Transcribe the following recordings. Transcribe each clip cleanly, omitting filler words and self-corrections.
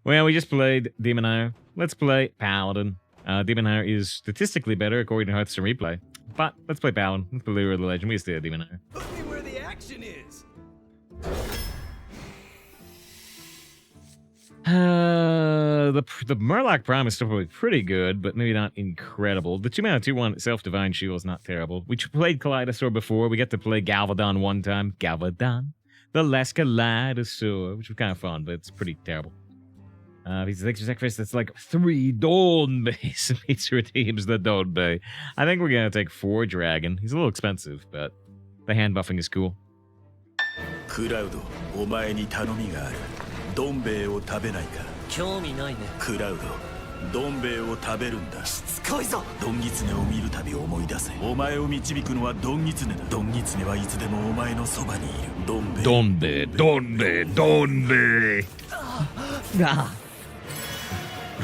Well, we just played Demon Hire. Let's play Paladin. Demon Hire is statistically better according to Hearthstone Replay. But let's play Paladin. Let's play Lure of the Legend. We stay at Demon Hire. Put me where the action is. The Murloc Prime is still probably pretty good, but maybe not incredible. The 2-mana 2/1 Self-Divine Shield is not terrible. We played Kaleidosaur before. We get to play Galvadon one time. Galvadon. The last Kaleidosaur, which was kind of fun, but it's pretty terrible. He's an extra sacrifice that's like 3 Dawn Bays. He redeems the Dawn Bay. I think we're going to take Fordragon. He's a little expensive, but the hand buffing is cool. クラウド、お前に頼みがある。どん兵衛を食べないか。興味ないね。クラウド、どん兵衛を食べるんだ。しつこいぞ。ドンギツネを見るたび思い出せ。お前を導くのはドンギツネだ。ドンギツネはいつでもお前のそばにいる。ドン兵衛。ドン兵衛、ドン兵衛、ドン兵衛。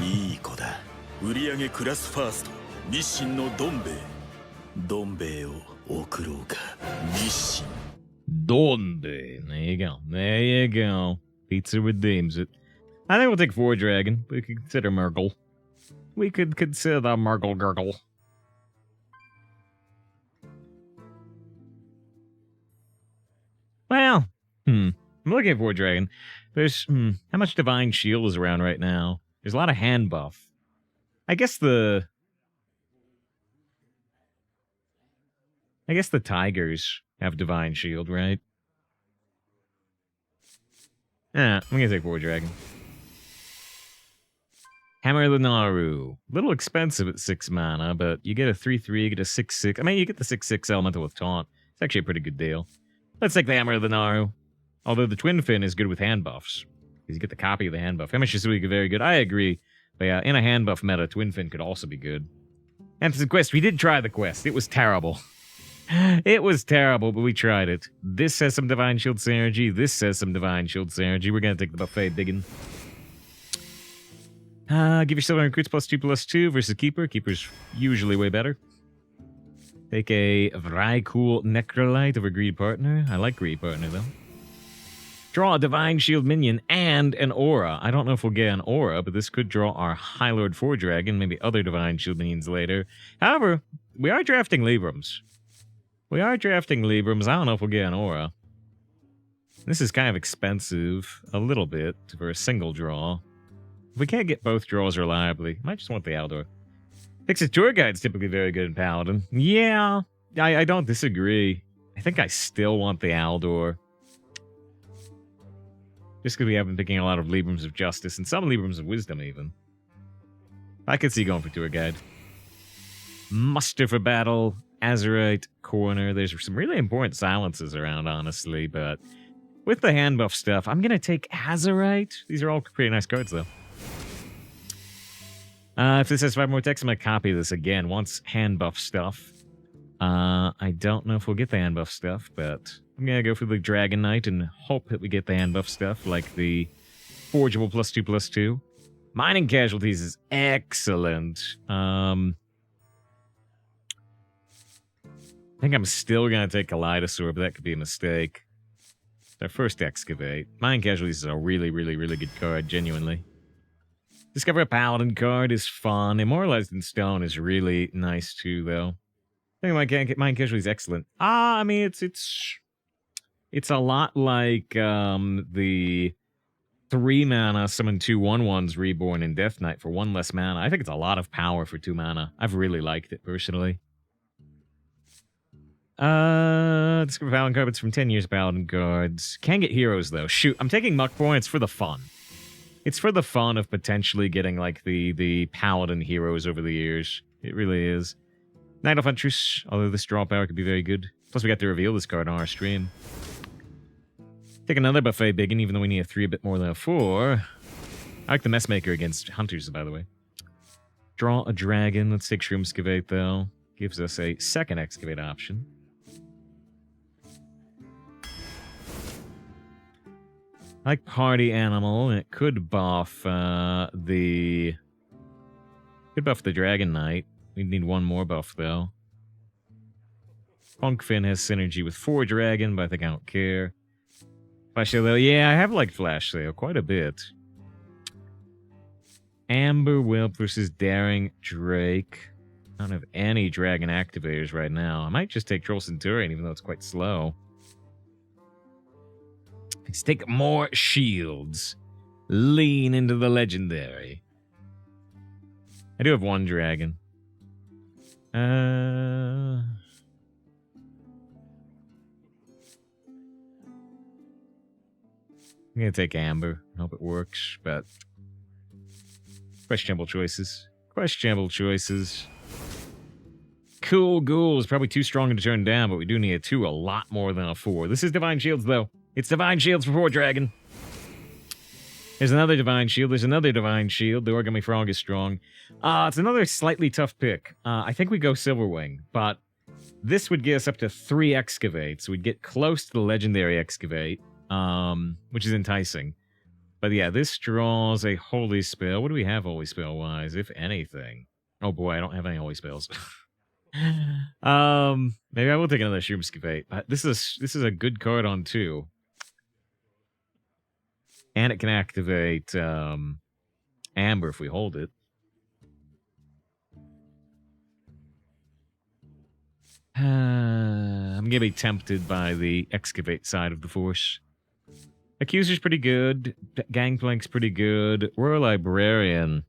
いい子だ。売り上げクラスファースト。日清のどん兵衛。どん兵衛を送ろうか。日清。 Donde. There you go. There you go. Pizza redeems it. I think we'll take Fordragon. We could consider Murgle. We could consider Murgle Gurgle. Well, I'm looking at Fordragon. There's, how much Divine Shield is around right now? There's a lot of hand buff. I guess the Tigers have Divine Shield, right? Yeah, I'm gonna take Fordragon. Hammer of the Naru. Little expensive at 6 mana, but you get a 3/3, you get a 6/6. I mean, you get the 6/6 elemental with taunt. It's actually a pretty good deal. Let's take the Hammer of the Naru. Although the Twin Fin is good with hand buffs. Because you get the copy of the hand buff. Hammer Shisui is very good. I agree. But yeah, in a hand buff meta, Twin Fin could also be good. And for the quest, we did try the quest. It was terrible. It was terrible, but we tried it. This says some Divine Shield synergy. This says some Divine Shield synergy. We're going to take the buffet biggin. Give yourself recruits +2/+2 versus Keeper. Keeper's usually way better. Take a Vrykul Necrolite over Greed Partner. I like Greed Partner, though. Draw a Divine Shield minion and an Aura. I don't know if we'll get an Aura, but this could draw our Highlord Fordragon, maybe other Divine Shield minions later. However, we are drafting Librams. I don't know if we'll get an Aura. This is kind of expensive, a little bit, for a single draw. If we can't get both draws reliably, I might just want the Aldor. Fixit Tour Guide's typically very good in Paladin. Yeah, I don't disagree. I think I still want the Aldor. Just because we have been picking a lot of Librams of Justice, and some Librams of Wisdom, even. I could see going for Tour Guide. Muster for Battle. Azurite, Corner. There's some really important silences around, honestly, but with the hand buff stuff, I'm going to take Azurite. These are all pretty nice cards, though. If this has 5 more text, I'm going to copy this again. Once hand buff stuff. I don't know if we'll get the hand buff stuff, but I'm going to go for the Dragon Knight and hope that we get the hand buff stuff, like the Forgeable +2/+2. Mining Casualties is excellent. I think I'm still going to take Kaleidosaur, but that could be a mistake. It's our first Excavate. Mind Casualties is a really, really, really good card, genuinely. Discover a Paladin card is fun. Immortalized in Stone is really nice, too, though. I think Mind Casualties is excellent. I mean, it's a lot like the 3-mana summon 2/1/1s Reborn in Death Knight for 1 less mana. I think it's a lot of power for 2 mana. I've really liked it, personally. Discover Paladin cards from 10 years of Paladin cards. Can get heroes, though. Shoot, I'm taking Muckborn. It's for the fun. It's for the fun of potentially getting, like, the Paladin heroes over the years. It really is. Night Elf Huntress, although this draw power could be very good. Plus, we got to reveal this card on our stream. Take another Buffet Biggin, even though we need a 3 a bit more than a 4. I like the Messmaker against Hunters, by the way. Draw a Dragon. Let's take Shroom Excavate, though. Gives us a second Excavate option. I like Party Animal, and it could buff the Dragon Knight. We need 1 more buff, though. Punkfin has synergy with Fordragon, but I think I don't care. Flash Sale, though, yeah, I have liked Flash Sale quite a bit. Amber Whelp versus Daring Drake. I don't have any dragon activators right now. I might just take Troll Centurion, even though it's quite slow. Let's take more shields. Lean into the legendary. I do have one dragon. I'm gonna take Amber. Hope it works, but questionable choices. Questionable choices. Cool Ghoul is probably too strong to turn down, but we do need a 2 a lot more than a 4. This is Divine Shields, though. It's Divine Shields for Fordragon. There's another Divine Shield. There's another Divine Shield. The Origami Frog is strong. It's another slightly tough pick. I think we go Silverwing, but this would get us up to 3 Excavates. We'd get close to the Legendary Excavate, which is enticing. But yeah, this draws a Holy Spell. What do we have Holy Spell-wise, if anything? Oh boy, I don't have any Holy Spells. Maybe I will take another Shroomskavate. This is a good card on 2. And it can activate Amber if we hold it. I'm going to be tempted by the Excavate side of the Force. Accuser's pretty good. Gangplank's pretty good. Royal Librarian.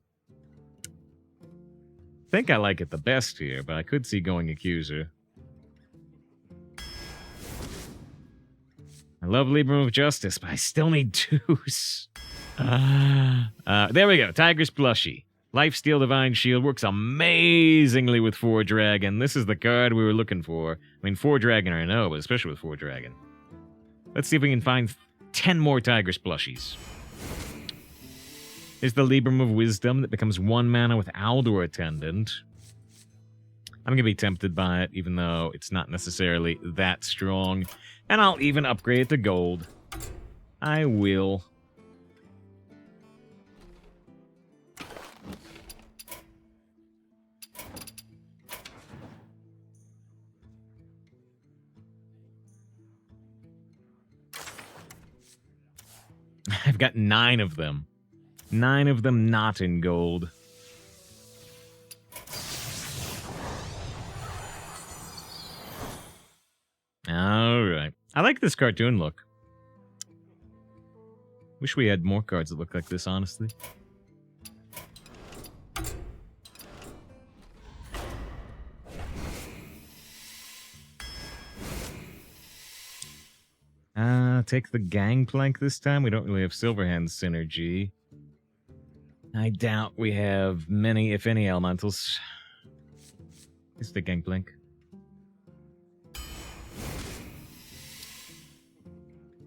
I think I like it the best here, but I could see going Accuser. I love Libram of Justice, but I still need 2s. There we go. Tigress Plushie. Lifesteal Divine Shield works amazingly with Fordragon. This is the card we were looking for. I mean, Fordragon I know, but especially with Fordragon. Let's see if we can find 10 more Tigress Plushies. There's the Libram of Wisdom that becomes 1 mana with Aldor Attendant. I'm going to be tempted by it, even though it's not necessarily that strong. And I'll even upgrade it to gold. I will. I've got 9 of them. 9 of them not in gold. Alright. I like this cartoon look. Wish we had more cards that look like this, honestly. Take the Gangplank this time. We don't really have Silverhand synergy. I doubt we have many, if any, elementals. It's the Gangplank.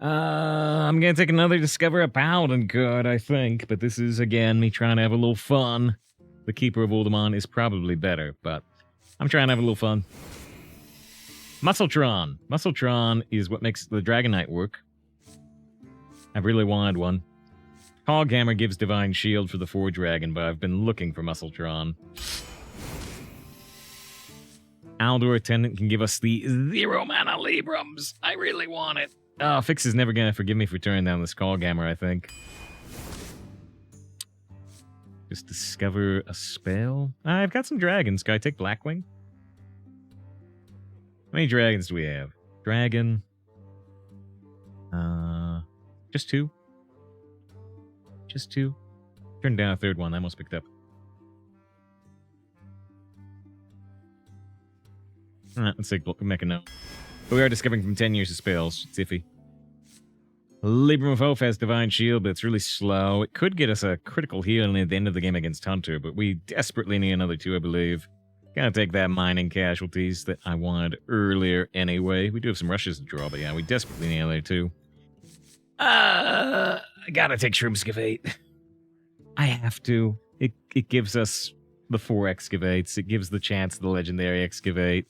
I'm gonna take another Discover a Paladin card, I think, but this is, again, me trying to have a little fun. The Keeper of Uldaman is probably better, but I'm trying to have a little fun. Muscletron. Muscletron is what makes the Dragon Knight work. I've really wanted one. Hoghammer gives Divine Shield for the Fordragon, but I've been looking for Muscletron. Aldor Attendant can give us the 0 mana Librams. I really want it. Oh, Fix is never gonna forgive me for turning down this Hoghammer, I think. Just discover a spell. I've got some dragons. Can I take Blackwing? How many dragons do we have? Dragon. Just 2. Just 2. Turned down a 3rd one. I almost picked up. Alright, let's make a note. But we are discovering from 10 years of spells. It's iffy. Libram of Oath has Divine Shield, but it's really slow. It could get us a critical heal at the end of the game against Hunter, but we desperately need another 2, I believe. Gotta take that mining casualties that I wanted earlier anyway. We do have some rushes to draw, but yeah, we desperately need another 2. I gotta take Shroomskavate. I have to. It gives us the 4 Excavates. It gives the chance of the Legendary Excavate.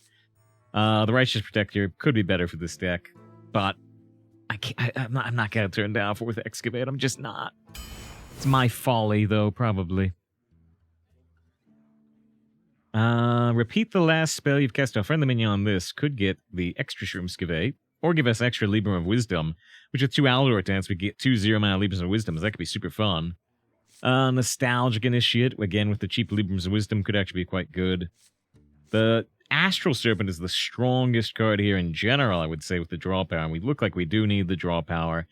The Righteous Protector could be better for this deck, but I'm not gonna turn down 4th Excavate. I'm just not. It's my folly, though, probably. Repeat the last spell you've cast on a friendly minion on this. Could get the extra Shroomskavate, or give us extra Libram of Wisdom, which with 2 Aldor attempts, we get 2 0 mana Librams of Wisdom. That could be super fun. Nostalgic Initiate, again with the cheap Librams of Wisdom, could actually be quite good. The Astral Serpent is the strongest card here in general, I would say, with the draw power. And we look like we do need the draw power.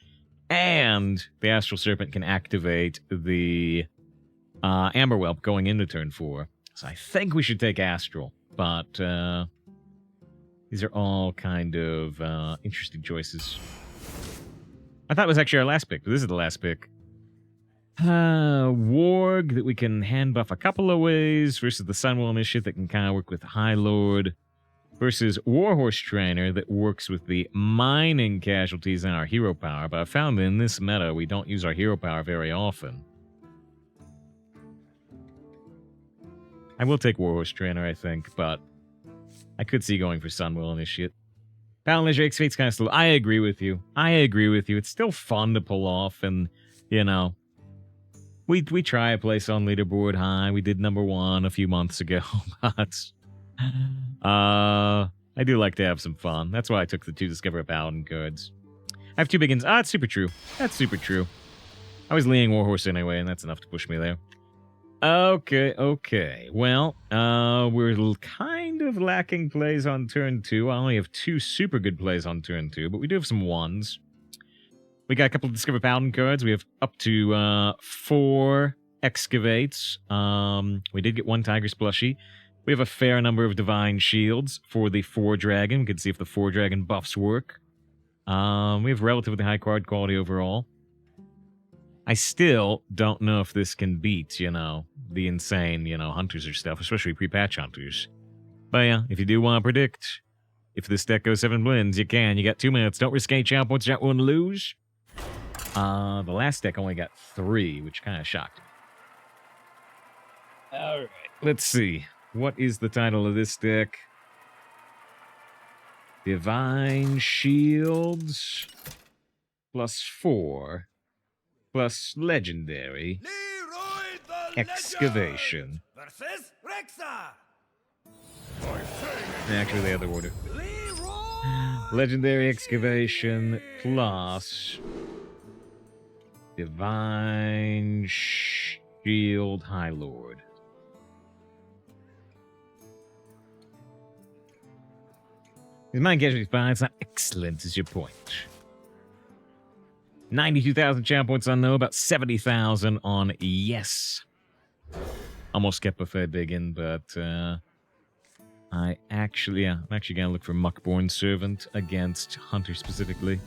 And the Astral Serpent can activate the Amber Whelp going into turn 4. So I think we should take Astral. But these are all kind of interesting choices. I thought it was actually our last pick, but this is the last pick. Warg that we can hand buff a couple of ways versus the Sunwell Initiate that can kind of work with Highlord versus Warhorse Trainer that works with the mining casualties and our hero power. But I found that in this meta we don't use our hero power very often. I will take Warhorse Trainer, I think, but I could see going for Sunwell Initiate. Paladin X-Fate's kind of slow. I agree with you. It's still fun to pull off, and, you know, we try a place on leaderboard high. We did number 1 a few months ago, but I do like to have some fun. That's why I took the 2 Discover a Paladin cards. I have 2 big ins. It's super true. That's super true. I was leaning Warhorse anyway, and that's enough to push me there. Okay. Well, we're kind of lacking plays on turn 2. I only have 2 super good plays on turn 2, but we do have some 1s. We got a couple of Discover Paladin cards. We have up to 4 Excavates. We did get 1 Tiger's Plushie. We have a fair number of Divine Shields for the Fordragon. We can see if the Fordragon buffs work. We have relatively high card quality overall. I still don't know if this can beat, you know, the insane, you know, Hunters or stuff, especially pre-patch Hunters. But yeah, if you do want to predict if this deck goes 7 wins, you can. You got 2 minutes. Don't risk any channel points. You're not willing to lose. The last deck only got 3, which kind of shocked me. All right, let's see. What is the title of this deck? Divine Shields +4 plus Legendary Excavation. Versus Rexa. Actually, the other order. Legendary Excavation plus Divine Shield Highlord. His mind casualty fine. It's not excellent, is your point. 92,000 channel points on no, about 70,000 on yes. Almost kept Buffet big in, but I'm actually gonna look for Muckborn Servant against Hunter specifically.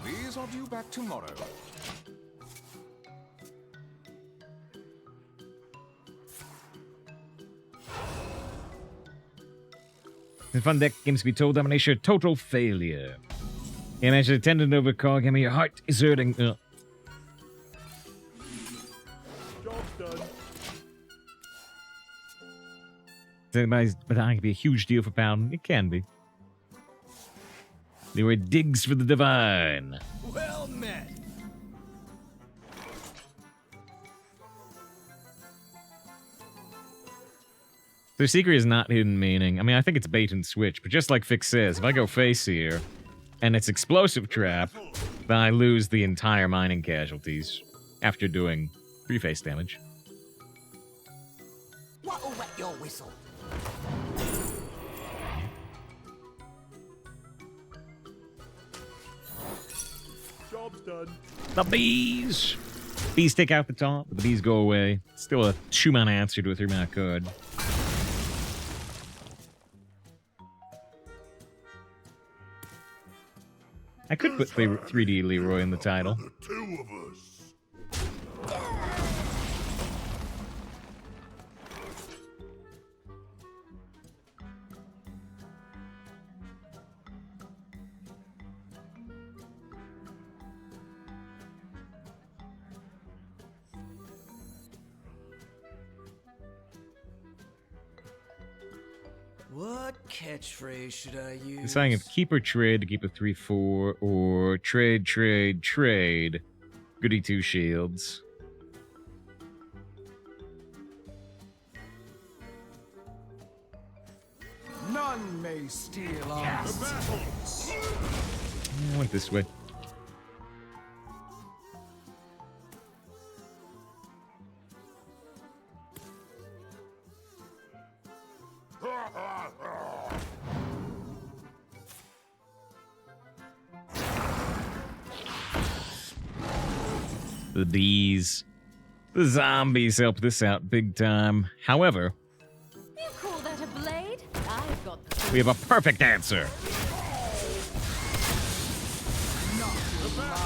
Please, I'll due back tomorrow. In fun deck games to be told domination, total failure. Imagine attendant over call, give me your heart is hurting. Job's done. But that could be a huge deal for Pound. It can be. They were digs for the divine. Well met. Their secret is not hidden meaning. I mean, I think it's bait and switch, but just like Fix says, if I go face here, and it's explosive trap, then I lose the entire mining casualties after doing 3 face damage. What'll wet your whistle? Job's done. The bees! Bees take out the top, but the bees go away. Still a 2-mana answer to a 3-mana card. I could put 3D Leroy in the title. The 2 of us. What catchphrase should I use? Deciding if keep or trade to keep a 3/4 or trade. Goody 2 shields. None may steal our I went this way. The bees. The zombies help this out big time. However, You call that a blade? I've got the we have a perfect answer.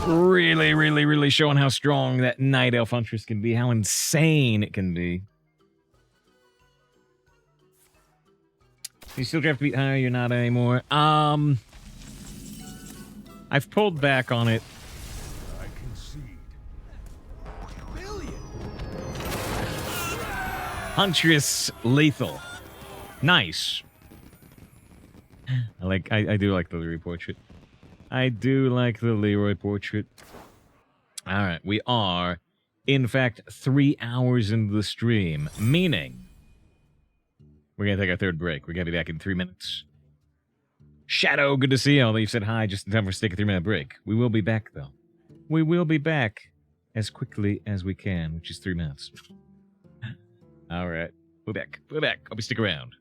Really, really, really showing how strong that Night Elf Huntress can be, how insane it can be. You still have to beat higher, you're not anymore. I've pulled back on it. I concede. Huntress lethal. Nice. I do like the Leroy portrait. I do like the Leroy portrait. Alright, we are, in fact, 3 hours into the stream, meaning we're going to take our third break. We're going to be back in 3 minutes. Shadow, good to see you. Although you said hi just in time for us to take a 3-minute break. We will be back, though. We will be back as quickly as we can, which is 3 minutes. Alright, we're back. We're back. Hope you stick around.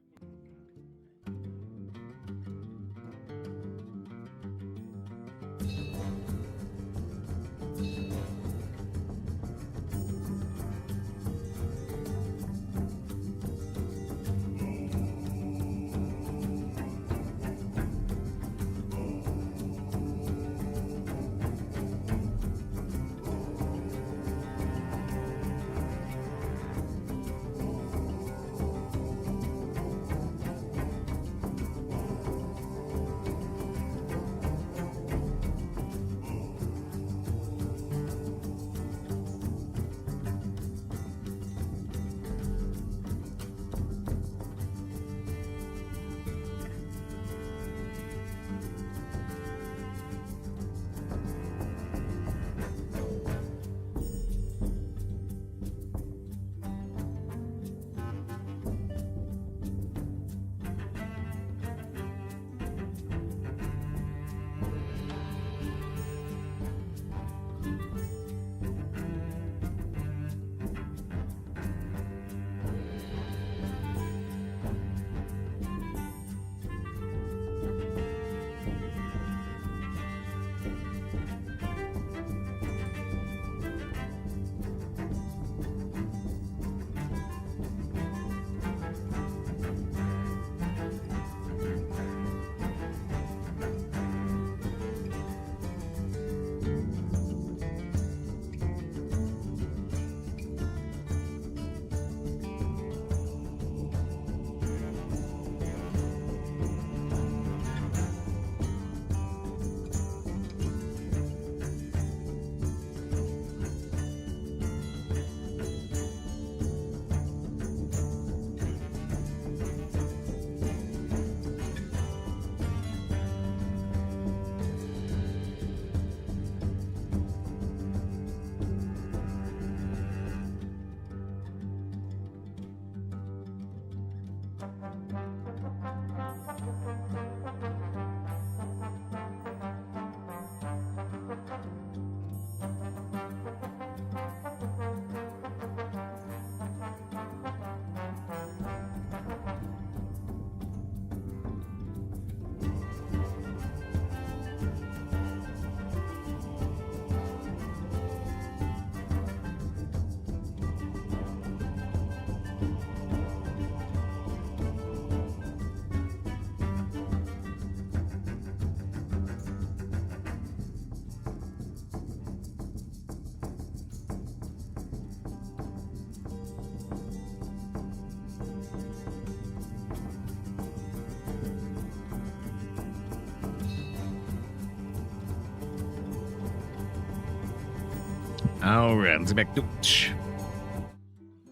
Alright, let's get back to it.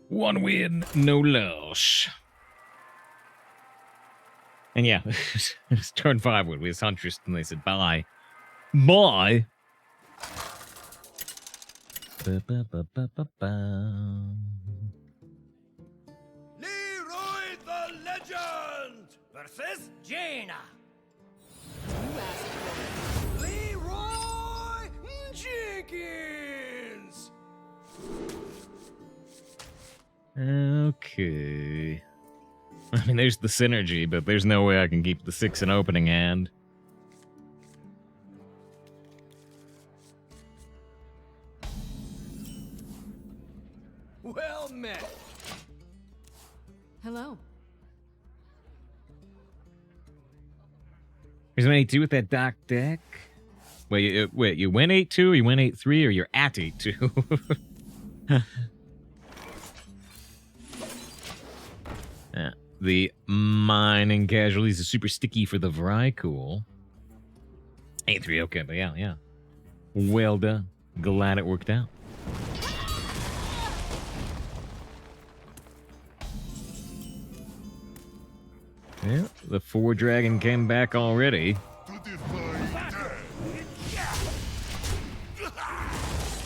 1 win, no loss. And yeah, it's turn 5 with his Huntress, and they said bye. Bye! Leroy the Legend versus Jaina. You asked for it. Leroy Jenkins. Okay. I mean, there's the synergy, but there's no way I can keep the 6 in opening hand. Well met. Hello. Here's an 8-2 with that dark deck. Wait, you win 8-2, or you win 8-3, or you're at 8-2? Yeah, the mining casualties is super sticky for the Vrykul. 8-3, okay, but yeah. Well done. Glad it worked out. Yeah, the Fordragon came back already.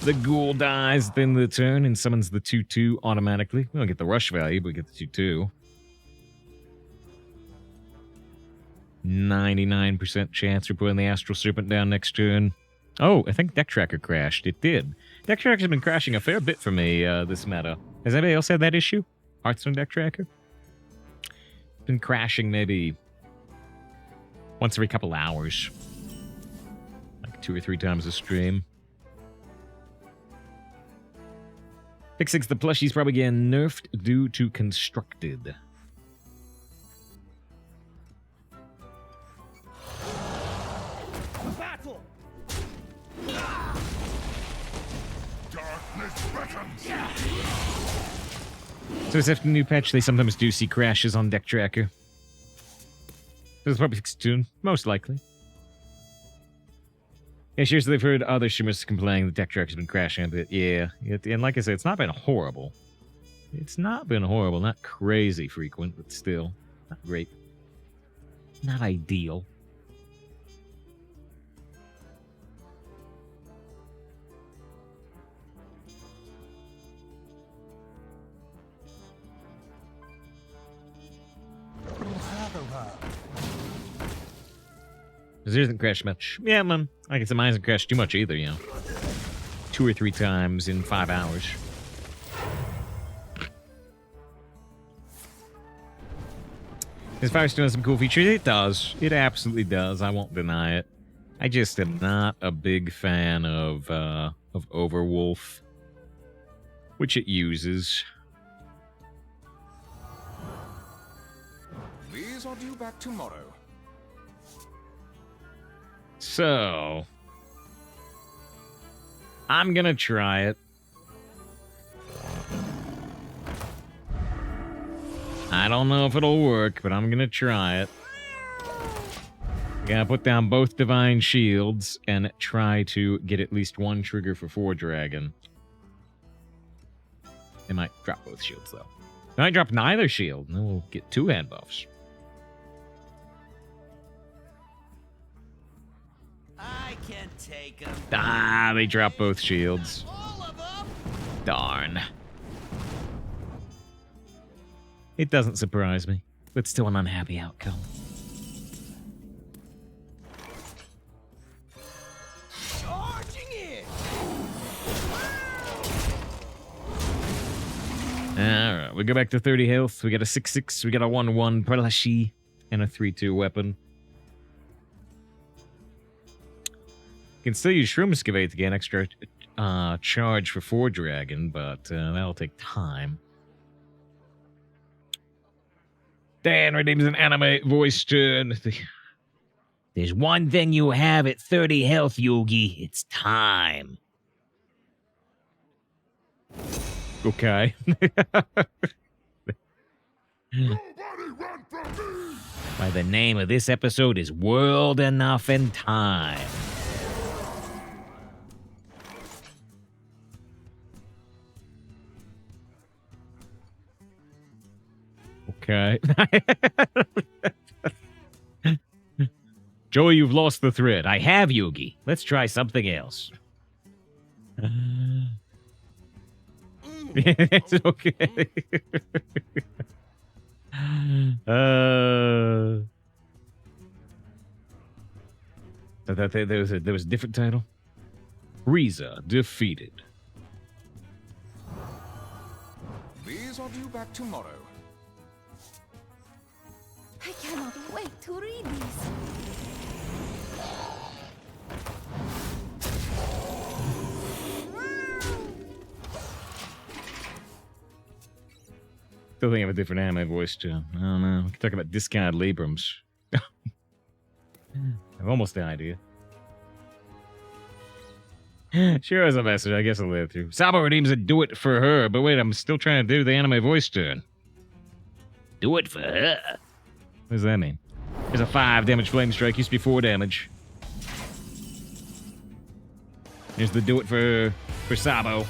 The ghoul dies, then the turn, and summons the 2-2 automatically. We don't get the rush value, but we get the 2-2. 99% chance for putting the Astral Serpent down next turn. Oh, I think Deck Tracker crashed. It did. Deck Tracker's been crashing a fair bit for me this meta. Has anybody else had that issue? Hearthstone Deck Tracker? Been crashing maybe once every couple hours. Like 2 or 3 times a stream. Pick 6, the plushie's probably getting nerfed due to constructed. Battle. Darkness beckons. So as after the new patch, they sometimes do see crashes on Deck Tracker. So it's probably fixed soon, most likely. Yeah, sure, so they've heard other streamers complaining the Deck Tracker's been crashing a bit. Yeah, and like I said, it's not been horrible. It's not been horrible, not crazy frequent, but still, not great. Not ideal. Because it doesn't crash much. Yeah, man. Like I said, mine hasn't crashed too much either, you know. 2 or 3 times in 5 hours. Does Firestone have some cool features? It does. It absolutely does. I won't deny it. I just am not a big fan of Overwolf, which it uses. These are due back tomorrow. So, I'm gonna try it. I don't know if it'll work, but I'm gonna try it. Gotta put down both Divine Shields and try to get at least 1 trigger for Fordragon. They might drop both shields, though. They might drop neither shield, and then we'll get 2 hand buffs. I can take them. Ah, they drop both shields. All of them. Darn. It doesn't surprise me, but still an unhappy outcome. Charging in. Alright, we go back to 30 health. We got a 6-6, we got a 1-1 Parlashi, and a 3-2 weapon. You can still use Shroom Excavate to get an extra charge for Fordragon, but that'll take time. Dan redeems an anime voice turn. There's one thing you have at 30 health, Yugi. It's time. Okay. Run from me! Why, the name of this episode is World Enough and Time. Okay. Joey, you've lost the thread. I have, Yugi. Let's try something else. It's okay. There was a different title. Riza defeated. These are due back tomorrow. I cannot wait to read these. Still think I have a different anime voice too. I don't know. We can talk about discounted Librams. I have almost the idea. Sure as a message, I guess I'll live through. Sabo redeems a do it for her, but wait, I'm still trying to do the anime voice turn. Do it for her? What does that mean? There's a 5 damage flame strike, used to be 4 damage. Here's the do it for Sabo.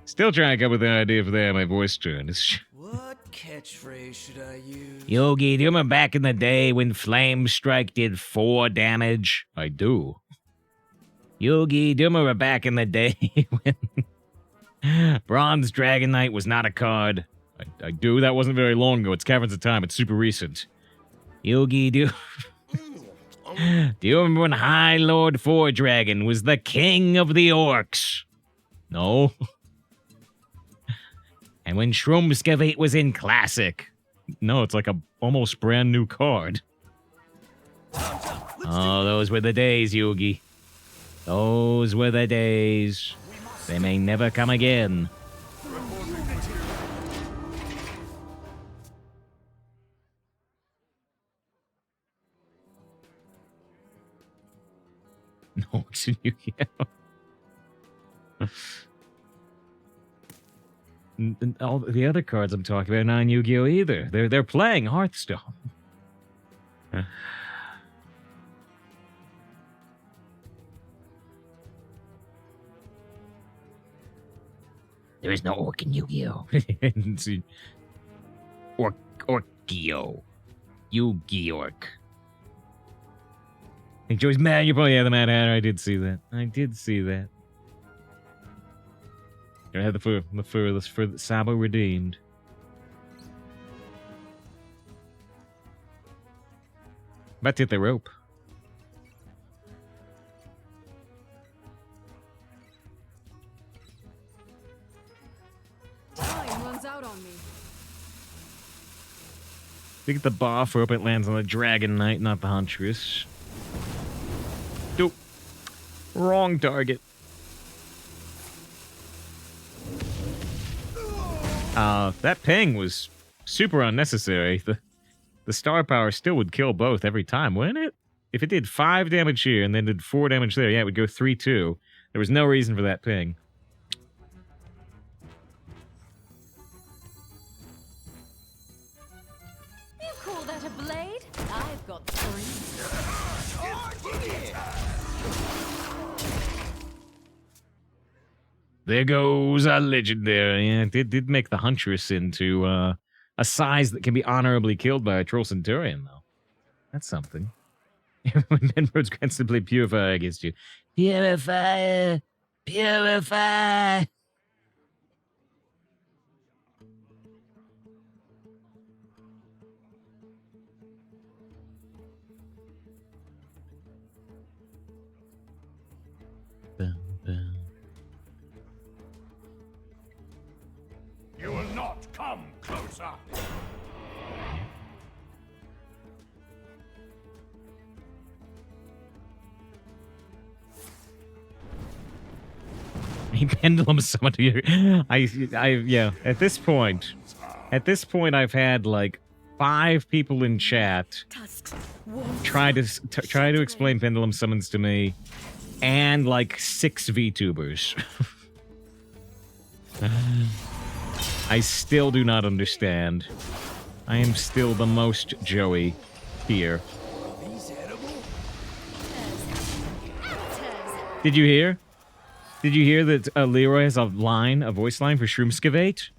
Still trying to come up with an idea for that, my voice turn. What catchphrase should I use? Yogi, do you remember back in the day when Flame Strike did 4 damage? I do. Yogi, do you remember back in the day when Bronze Dragon Knight was not a card? I do. That wasn't very long ago. It's Caverns of Time. It's super recent. Yogi, do you remember when Highlord Fordragon was the king of the orcs? No. And when Shroomskavate was in Classic. No, it's like a almost brand new card. Oh, those were the days, Yugi. Those were the days. They may never come again. No, it's in Yu-Gi-Oh! And all the other cards I'm talking about are not in Yu-Gi-Oh! Either. They're playing Hearthstone. There is no orc in Yu-Gi-Oh! Orc-Gi-Oh! Yu-Gi-Oh! I think Joey's mad. You're probably the Mad Hatter. I did see that. I had the furthest for Sabo redeemed. About to hit the rope. Time runs out on me. Look at the buff rope. It lands on the Dragon Knight, not the Huntress. Nope. Wrong target. That ping was super unnecessary. The star power still would kill both every time, wouldn't it? If it did 5 damage here and then did 4 damage there, yeah, it would go 3-2. There was no reason for that ping. You call that a blade? I've got 3. Charging in! There goes a legendary. Yeah, it did make the Huntress into a size that can be honorably killed by a Troll Centurion, though. That's something. When Menroads can simply purify against you. Purify! Purify! You will not come closer. He pendulum summoned you. Yeah. At this point, I've had like 5 people in chat try to explain pendulum summons to me, and like 6 VTubers. I still do not understand. I am still the most Joey here. These edible? Did you hear? Did you hear that Leroy has a voice line for Shroomskavate?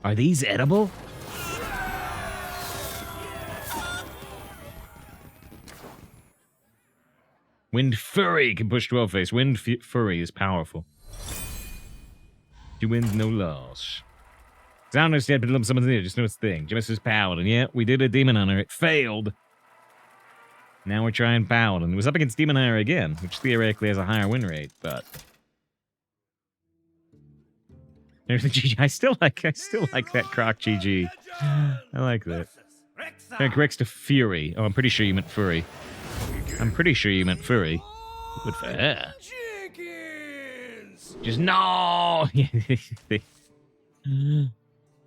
Are these edible? Wind Fury can push 12 face. Wind Fury is powerful. She wins no loss. I don't understand pendulum summons here, just know it's a thing. Genesis Paladin. Yeah, we did a Demon Hunter. It failed. Now we're trying Paladin. It was up against Demon Hunter again, which theoretically has a higher win rate, but I still like that Croc GG. I like that. Corrects to fury. Oh, I'm pretty sure you meant furry. I'm pretty sure you meant furry. Good for her. Jenkins! Just no!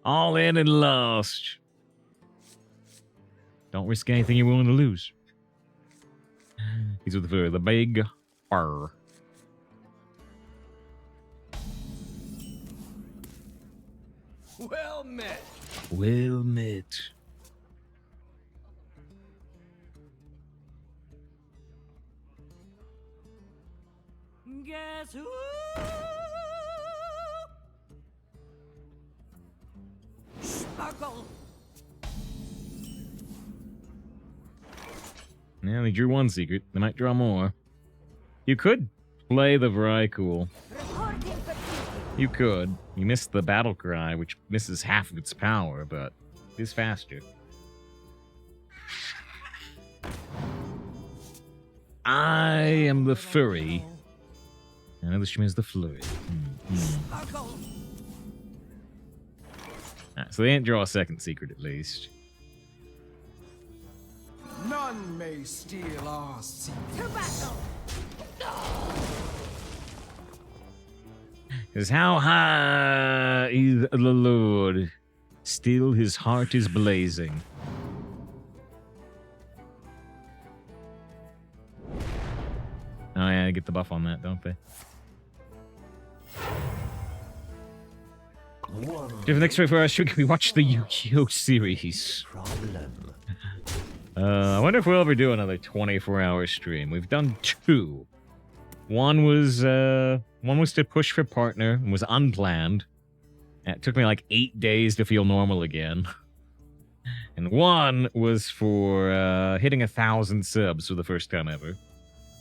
All in and lost. Don't risk anything you're willing to lose. He's with the big R. Well met. Well met. Guess who? Sparkle. Yeah, they drew one secret. They might draw more. You could play the Vrykul. You could. You missed the battle cry, which misses half of its power, but it is faster. I am the furry. And this is the flurry. Alright, so they didn't draw a second secret at least. None may steal our secrets. Because how high is the Lord? Still his heart is blazing. Oh yeah, I get the buff on that, don't they? For the next 24 hours, should we watch the Yu-Gi-Oh series? I wonder if we'll ever do another 24-hour stream. We've done 2. One was to push for partner and was unplanned. And it took me like 8 days to feel normal again. And one was for hitting 1,000 subs for the first time ever.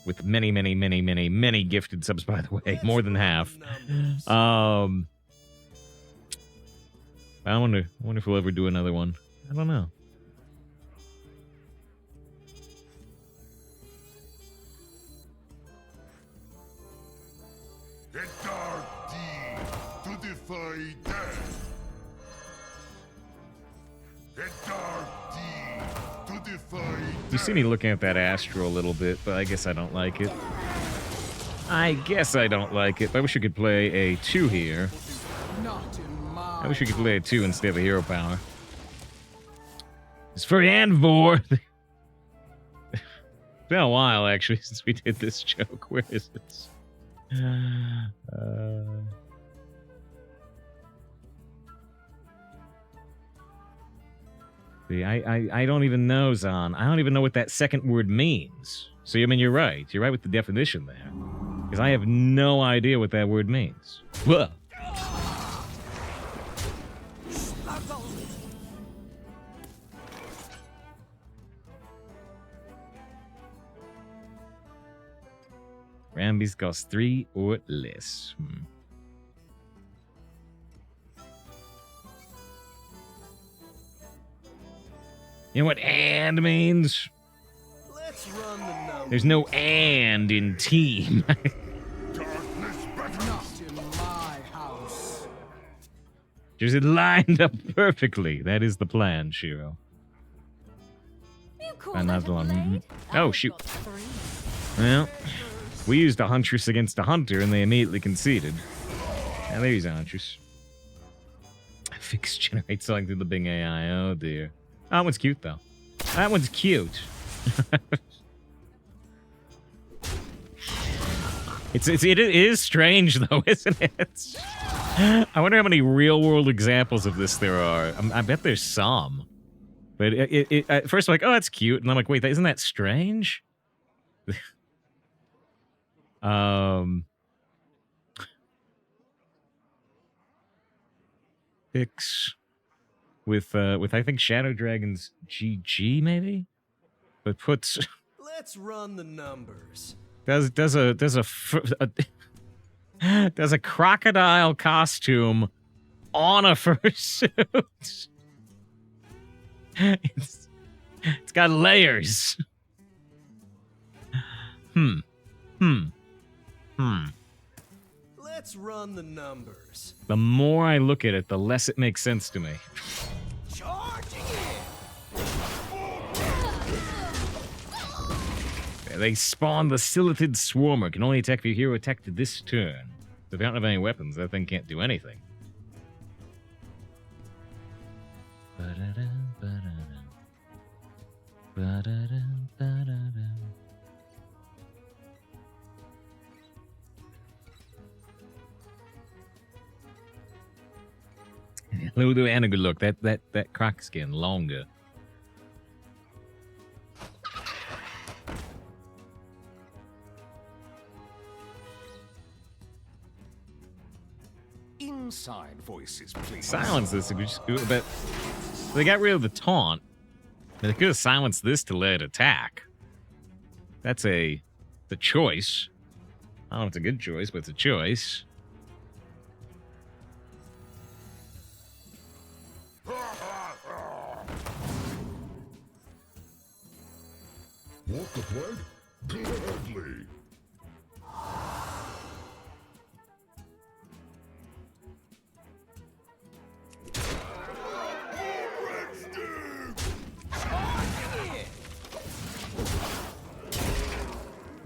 With many, many, many, many, many gifted subs, by the way. More than half. I wonder if we'll ever do another one. I don't know. The dark deed to defy death. The dark deed to defy death. You see me looking at that Astro a little bit, but I guess I don't like it. I wish we could play a 2 here. Not in my I wish we could play a 2 instead of a hero power. It's for Anvor. It's been a while, actually, since we did this joke. Where is this? See, I don't even know, Zahn. I don't even know what that second word means. So, I mean, you're right. You're right with the definition there. Because I have no idea what that word means. Whoa. Rambies cost 3 or less. You know what and means? Let's run the numbers. There's no and in team. Darkness better. Not in my house. Just it lined up perfectly. That is the plan, Shiro. You call And that that's a the one. blade? Oh, I've shoot. got 3. Well, we used a Huntress against a Hunter, and they immediately conceded. And there's a Huntress. Fix generate something through the Bing AI. Oh, dear. That one's cute, though. That one's cute. It is strange, though, isn't it? I wonder how many real-world examples of this there are. I bet there's some. But at first I'm like, oh, that's cute. And I'm like, wait, isn't that strange? Fix with I think Shadow Dragon's GG maybe, but puts Let's run the numbers. does a crocodile costume on a fursuit. It's got layers. Let's run the numbers. The more I look at it, the less it makes sense to me. Charging in. They spawn the Silithid Swarmer. Can only attack if your hero attacked this turn. So if you don't have any weapons, that thing can't do anything. Ludo and a good look. That croc skin longer. Inside voices, please. Silence this if we just do it, but they got rid of the taunt. They could have silenced this to let it attack. That's the choice. I don't know if it's a good choice, but it's a choice. Want to play? Gladly.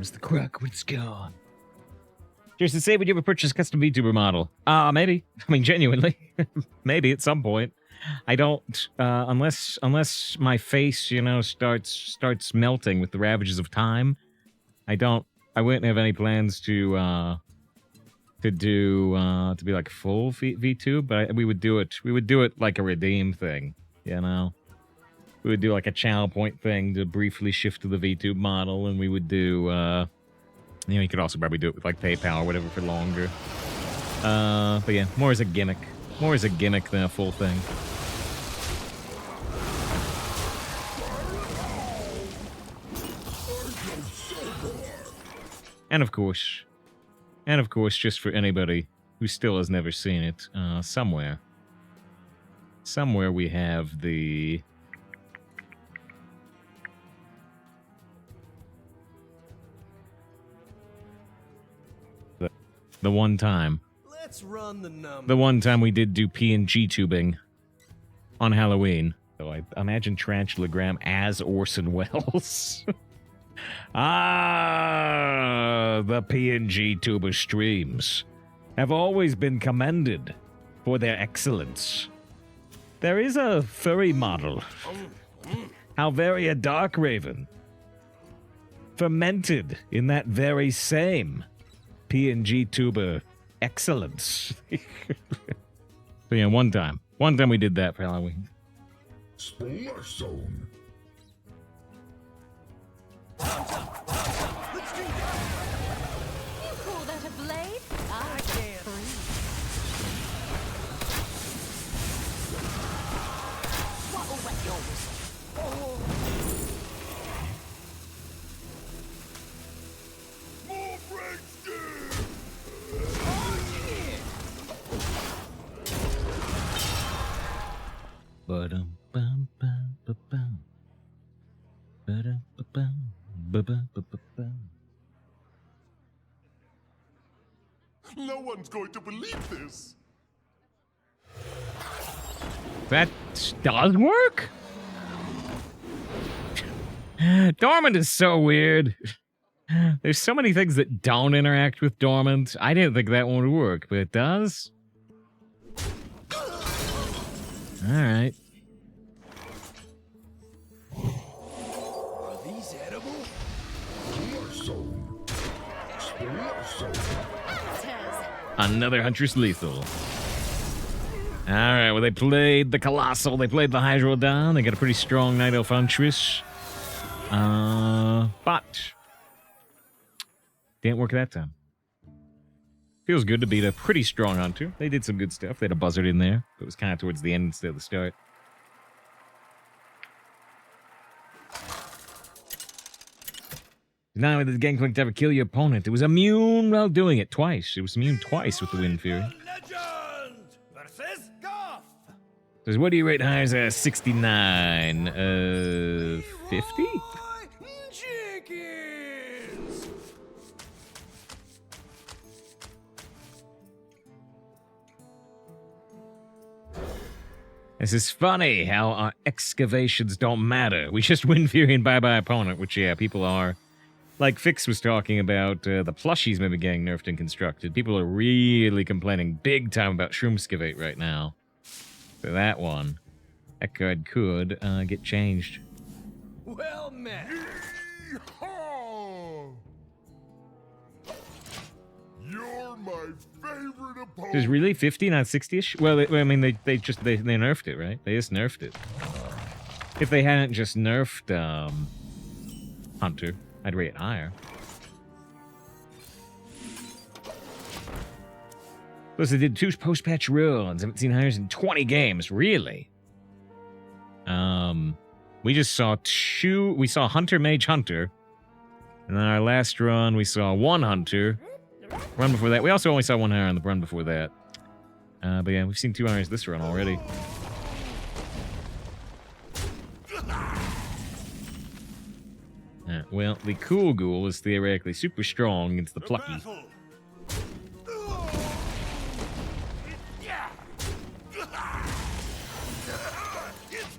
Mr. Croc, what's gone? Jason, say, would you ever purchase a custom VTuber model? Maybe. I mean, genuinely. Maybe at some point. I don't, unless my face, you know, starts melting with the ravages of time. I wouldn't have any plans to be like full VTube, but we would do it like a redeem thing, you know? We would do like a channel point thing to briefly shift to the VTube model, and we would do, you know, you could also probably do it with like PayPal or whatever for longer. But yeah, more as a gimmick. More as a gimmick than a full thing. And of course, just for anybody who still has never seen it, somewhere we have the one time. Let's run the numbers. The one time we did do PNG tubing on Halloween. So I imagine Tarantula Graham as Orson Welles. The PNG tuber streams have always been commended for their excellence. There is a furry model. How very a dark raven. Fermented in that very same PNG tuber excellence. So yeah, one time we did that for Halloween. Splash Zone. You call that a blade? I can't breathe. What'll wet your whistle? More breakthrough. Ba-dum-bum-bum-ba-bum. Ba-dum-ba-bum. Ba-ba-ba-ba-bum. No one's going to believe this. That does work? Dormant is so weird. There's so many things that don't interact with Dormant. I didn't think that one would work, but it does. Alright. Are these edible? Splash Zone. Splash Zone. Another Huntress Lethal. Alright, well, they played the Colossal, they played the Hydrodon, they got a pretty strong Night Elf Huntress. But didn't work that time. Feels good to beat a pretty strong Hunter. They did some good stuff. They had a Buzzard in there. But it was kind of towards the end instead of the start. Not only did the Gangplank ever kill your opponent, it was immune while doing it twice. It was immune twice with the Wind Fury. Legend versus Goth. Says, what do you rate hires at 69? 50? Jenkins. This is funny how our excavations don't matter. We just Wind Fury and bye-bye opponent, which, yeah, people are like Fix was talking about the plushies maybe getting nerfed and constructed. People are really complaining big time about Shroomskivate right now. So that one, that card could get changed. Well met. Yeehaw! You're my favorite opponent. Is really 50, not 60-ish? Well, I mean, they nerfed it, right? They just nerfed it. If they hadn't just nerfed Hunter, I'd rate it higher. Plus, they did 2 post-patch runs. Haven't seen hires in 20 games. Really? We just saw 2. We saw Hunter, Mage, Hunter. And then our last run, we saw 1 Hunter. Run before that. We also only saw 1 hire on the run before that. But yeah, we've seen 2 hires this run already. Well, the Cool Ghoul is theoretically super strong against the Plucky. Battle. It's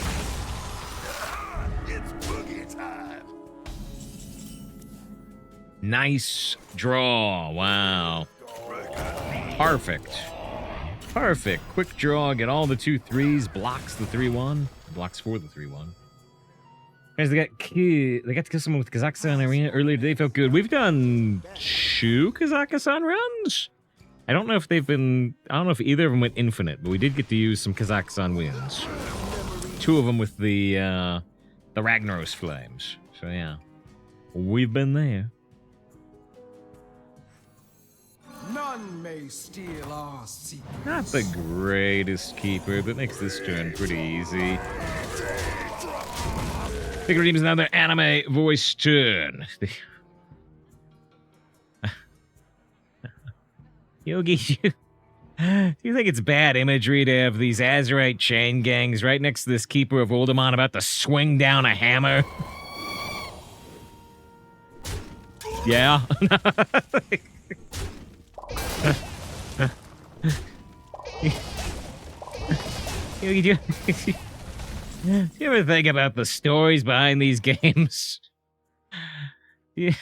boogie time. It's boogie time. Nice draw. Wow. Perfect. Perfect. Quick draw. Get all the 2/3s. Blocks the 3/1. Blocks for the 3/1. Guys, they got to kill someone with Kazakhstan Arena earlier today. Felt good. We've done 2 Kazakhstan runs. I don't know if they've been. I don't know if either of them went infinite, but we did get to use some Kazakhstan wins. 2 of them with the Ragnaros flames. So yeah, we've been there. None may steal our secret. Not the greatest keeper, but makes this turn pretty easy. Pick redeems another anime voice turn. Yogi, do you think it's bad imagery to have these Azurite chain gangs right next to this keeper of Oldemon about to swing down a hammer? Yeah? Yogi, do you ever think about the stories behind these games? Yeah.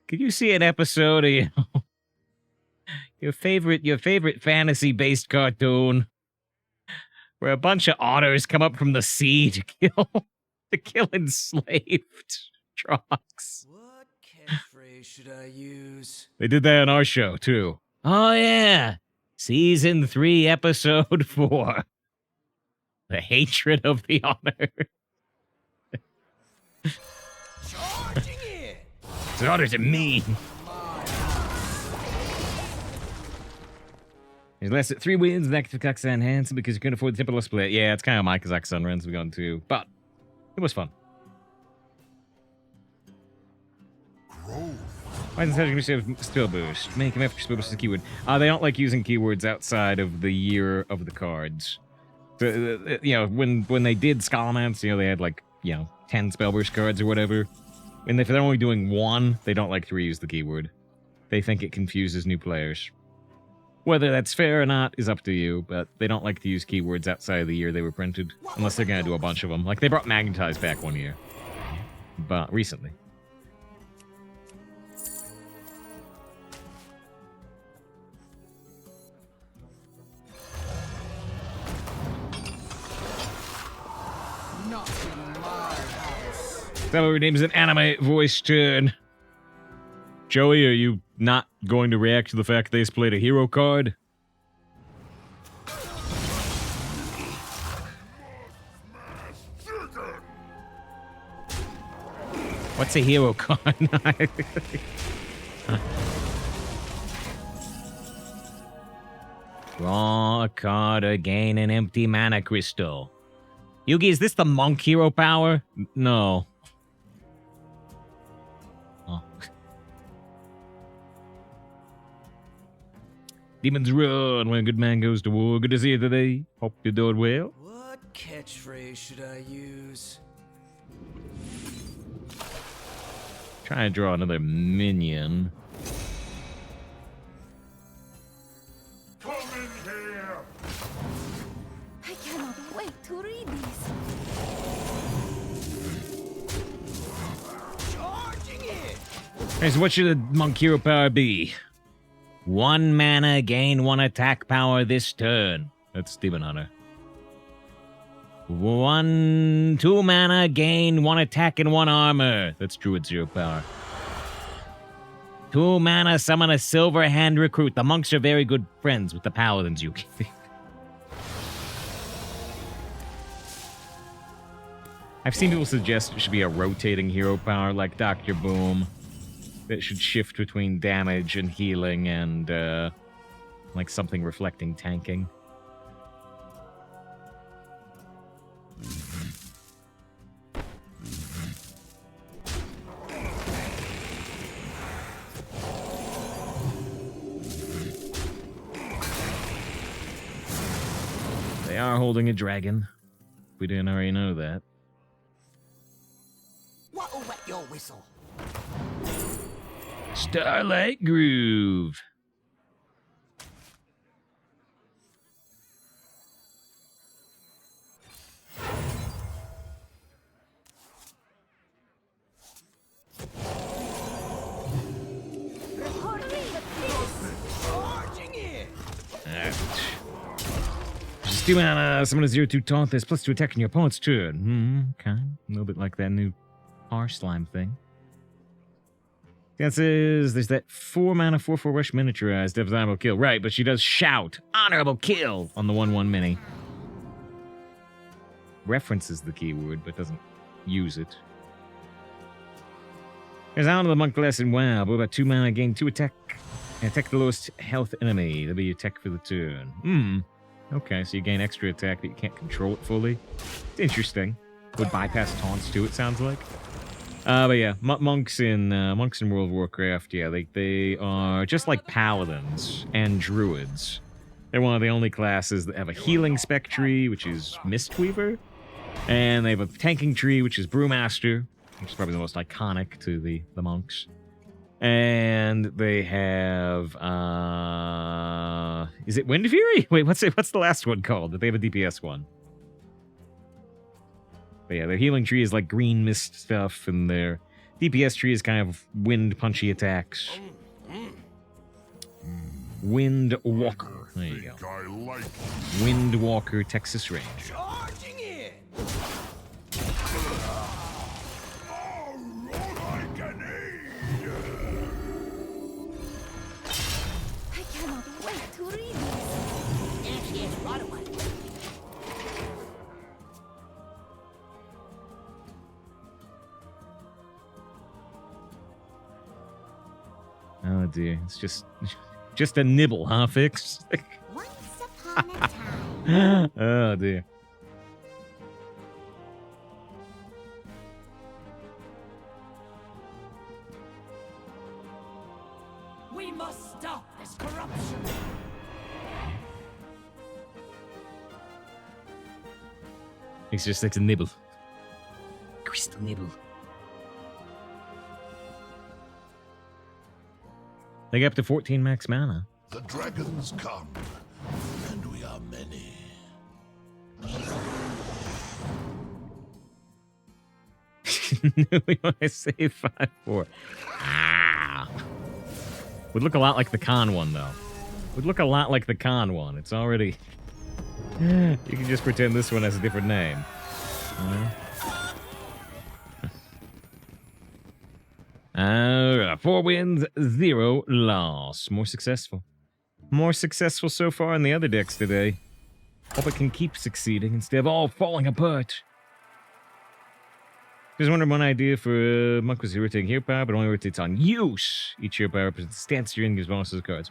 Could you see an episode of your favorite fantasy-based cartoon where a bunch of otters come up from the sea to kill enslaved Trox? What catchphrase should I use? They did that on our show too. Oh yeah, season 3, episode 4. The hatred of the honor. Charging in. The otters are mean. He's less at 3 wins and active Kazakhstan handsome because you couldn't afford the Temple split. Yeah, it's kind of my Kazakhstan runs we've gone to, but it was fun. Why isn't such a spell boost? Make him after spell boost is a keyword. They don't like using keywords outside of the year of the cards. So, you know, when they did Scholomance, you know, they had like, you know, 10 spell burst cards or whatever. And if they're only doing 1, they don't like to reuse the keyword. They think it confuses new players. Whether that's fair or not is up to you, but they don't like to use keywords outside of the year they were printed, unless they're going to do a bunch of them. Like, they brought Magnetize back 1 year, but recently. Not in my house. That redeems an anime voice turn. Joey, are you not going to react to the fact they just played a hero card? What's a hero card? Draw a card or gain an empty mana crystal. Yugi, is this the monk hero power? No. Oh. Demons run when a good man goes to war. Good to see you today. Hope you're doing well. What catchphrase should I use? Try to draw another minion. Come in here. I cannot wait to read these. Charging in. Alright, so what should a monk hero power be? 1 mana, gain 1 attack power this turn. That's Demon Hunter. 2 mana, gain 1 attack and 1 armor. That's Druid Zero power. 2 mana, summon a Silver Hand recruit. The monks are very good friends with the paladins, you can. I've seen people suggest it should be a rotating hero power like Dr. Boom. That should shift between damage and healing and, like something reflecting tanking. They are holding a dragon. We didn't already know that. What'll wet your whistle? Starlight Groove. Charging in. Alright. Just do summon a 0/2 taunt this plus 2 attack in your opponent's turn. Okay. A little bit like that new harsh slime thing. Chances there's that 4 mana 4/4 rush miniaturized honorable kill. Right, but she does shout honorable kill on the 1/1 mini. References the keyword, but doesn't use it. There's out of the monk lesson. Wow, but about 2 mana, gain 2 attack. And attack the lowest health enemy. That'll be your attack for the turn. Okay, so you gain extra attack, but you can't control it fully. It's interesting. Would bypass taunts too, it sounds like. But yeah, monks in World of Warcraft, yeah, they are just like paladins and druids. They're one of the only classes that have a healing spec tree, which is Mistweaver, and they have a tanking tree, which is Brewmaster, which is probably the most iconic to the monks. And they have is it Wind Fury? Wait, what's the last one called? They have a DPS one. But yeah, their healing tree is like green mist stuff, and their DPS tree is kind of wind punchy attacks. Wind Walker. There you go. I like Wind Walker, Texas Ranger. Charging in. I can eat. I cannot wait to read these. Yes, right away. Oh dear, it's just a nibble, huh, Fix? Once upon a time. Oh dear. We must stop this corruption. It's just like a nibble. Crystal nibble. They get up to 14 max mana. The dragons come, and we are many. We want to save 5/4. Ah. Would look a lot like the Khan one, though. Would look a lot like the Khan one. It's already... You can just pretend this one has a different name. Alright, 4 wins, 0 loss. More successful. More successful so far in the other decks today. Hope it can keep succeeding instead of all falling apart. Just wondering one idea for monk was rotating hero power, but only rotates on use. Each hero power represents a stance you're in, gives bonuses to cards.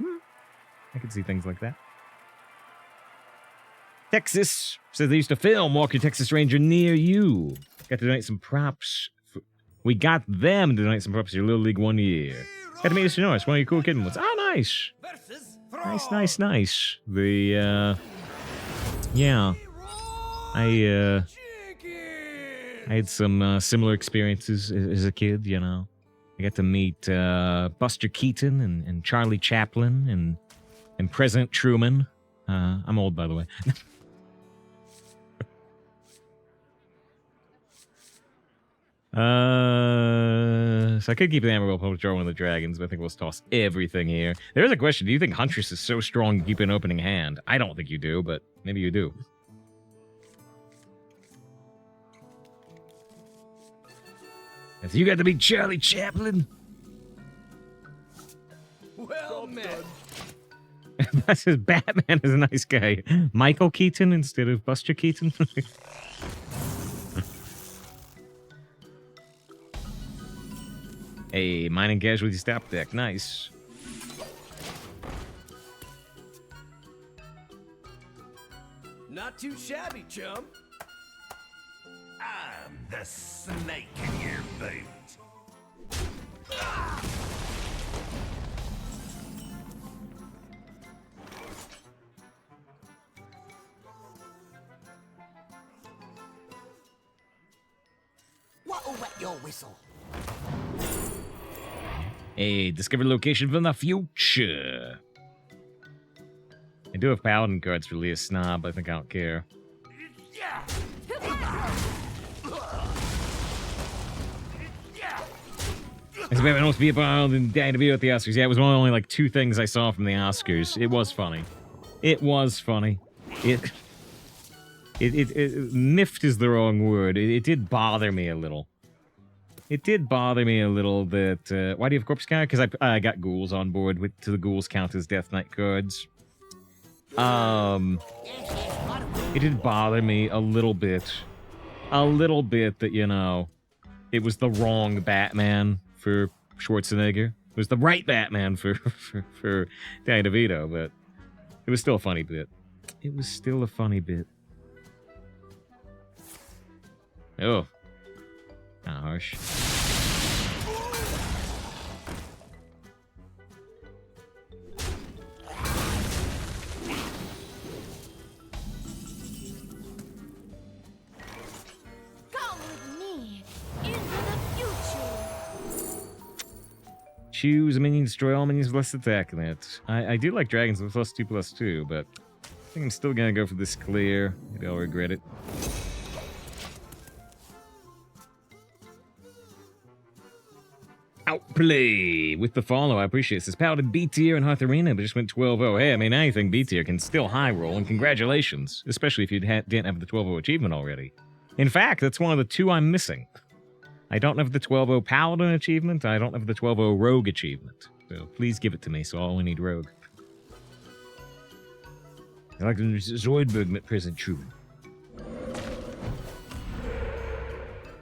I can see things like that. Texas says they used to film Walker Texas Ranger near you. Got to donate some props. We got them to donate some props to your Little League 1 year. Got to meet us in Norris, one of your cool kid ones. Oh, nice. Nice. The, yeah. I had some similar experiences as a kid, you know. I got to meet Buster Keaton and Charlie Chaplin and President Truman. I'm old, by the way. So I could keep the Amber Public Draw one of the dragons, but I think we'll toss everything here. There is a question. Do you think Huntress is so strong to keep an opening hand? I don't think you do, but maybe you do. So you got to meet Charlie Chaplin. Well met. That says Batman is a nice guy. Michael Keaton instead of Buster Keaton. Hey, mining casualty stop deck. Nice. Not too shabby, chum. I'm the snake in your boot. What'll wet your whistle? Hey, discover location from the future. I do have Paladin cards for Leah Snob, but I think I don't care. Yeah. It's about to be a Paladin and dying to be at the Oscars. Yeah, it was one of only like 2 things I saw from the Oscars. It was funny. It was funny. It miffed is the wrong word. It did bother me a little. It did bother me a little that... why do you have Corpse Card? Because I got ghouls on board. To the ghouls count as Death Knight cards. It did bother me a little bit. A little bit that, you know, it was the wrong Batman for Schwarzenegger. It was the right Batman for Danny DeVito, but it was still a funny bit. It was still a funny bit. Oh. Kind of harsh. Come with me into the future. Choose a minion, destroy all minions with less attack than it. I do like dragons with +2/+2, but I think I'm still gonna go for this clear. Maybe I'll regret it. Outplay with the follow. I appreciate it. Says Paladin B tier and Hearth Arena, but just went 12-0. Hey, I mean, anything B tier can still high roll, and congratulations, especially if you didn't have the 12-0 achievement already. In fact, that's one of the 2 I'm missing. I don't have the 12-0 Paladin achievement. I don't have the 12-0 Rogue achievement. So please give it to me, so I only need Rogue. I like the Zoidberg at present true. I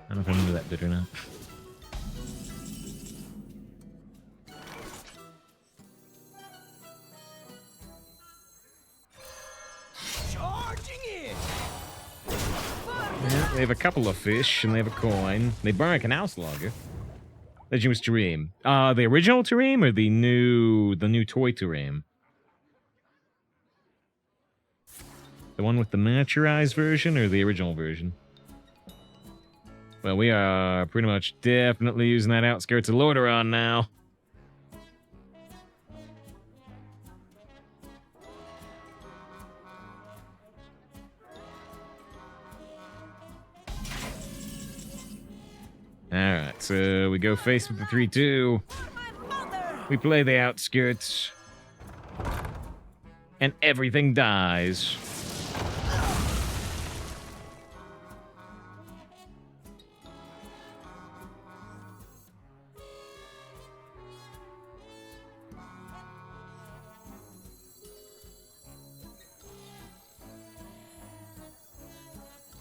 don't know if I'm into that bit or not. Yeah, they have a couple of fish, and they have a coin. They burn a canal slugger. Legends Tareem. The original Tareem or the new toy Tareem? The one with the miniaturized version or the original version? Well, we are pretty much definitely using that outskirts of Lordaeron now. Alright, so we go face with the 3-2. We play the outskirts. And everything dies.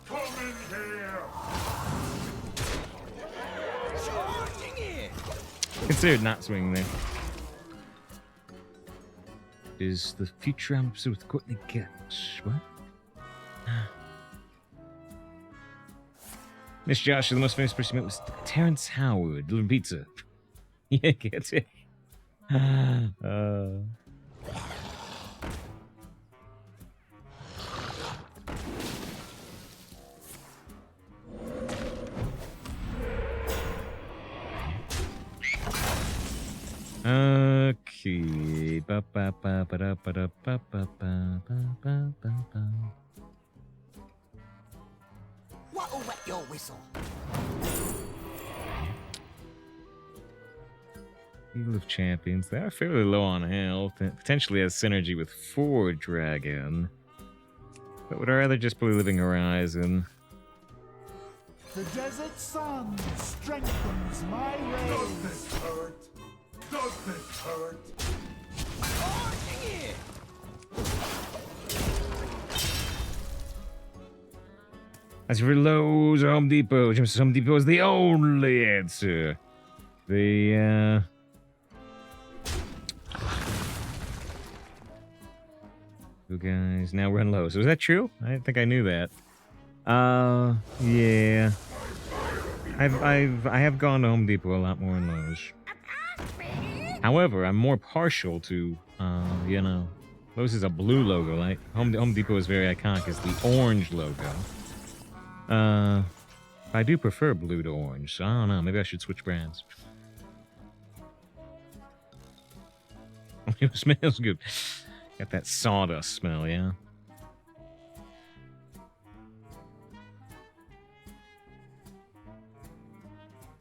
Come in here. Considered not swinging there. Is the future episode with Courtney Getz? What? Miss Josh, the most famous person was Terrence Howard. Little pizza. Yeah, gets it. Okay. Ba, ba, ba, ba, da, ba, da, ba, ba, ba, ba, ba, ba, ba. What'll wet your whistle? Field of Champions. They are fairly low on health. It potentially has synergy with Fordragon. But would I rather just play Living Horizon? The desert sun strengthens my rays. Does this hurt? Does this hurt? Oh, dang it! As for Lowe's or Home Depot, just Home Depot is the only answer. The, You guys now run Lowe's. Was that true? I didn't think I knew that. Yeah. I have gone to Home Depot a lot more than Lowe's. However, I'm more partial to, you know, Lowe's is a blue logo. Like Home Depot is very iconic as the orange logo. I do prefer blue to orange, so I don't know. Maybe I should switch brands. It smells good. Got that sawdust smell, yeah.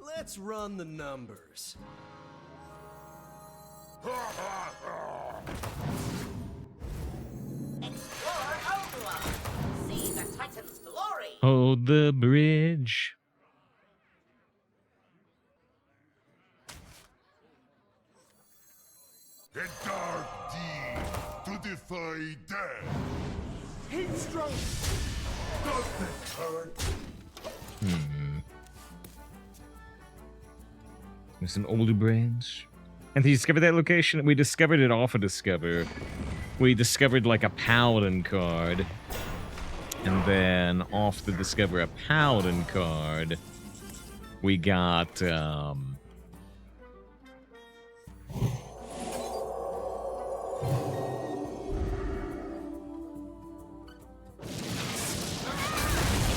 Let's run the numbers. Explore Overworld. See the Titan's glory. Hold the bridge. A dark deed to defy death. Heath-stone. Does this hurt? With some older brands. And you discovered that location? We discovered it off of Discover. We discovered like a Paladin card. And then off the Discover a Paladin card, we got,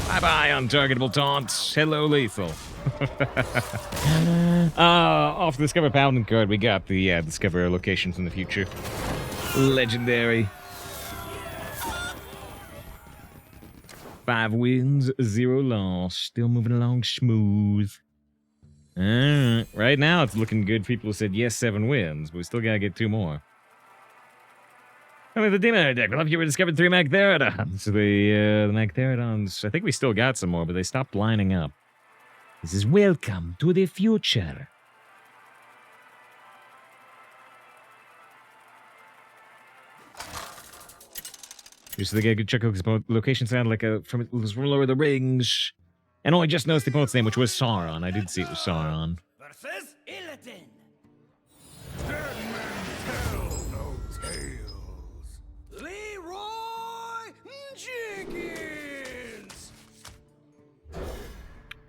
Bye-bye, untargetable taunts. Hello, lethal. Off the Discover Paladin card, we got the Discover locations in the future. Legendary. 5 wins, 0 loss. Still moving along smooth. Right now, it's looking good. People said yes, 7 wins, but we still gotta get 2 more. The Demon deck. Well, if you were discovered 3 Magtheridons. The Magtheridons, I think we still got some more, but they stopped lining up. This is welcome to the future. Just to get a good check because location sounded like from Lord of the Rings. And I just noticed the opponent's name, which was Sauron. I did see it was Sauron. Versus Illidan. Dead men tell no tales. Leroy Jenkins.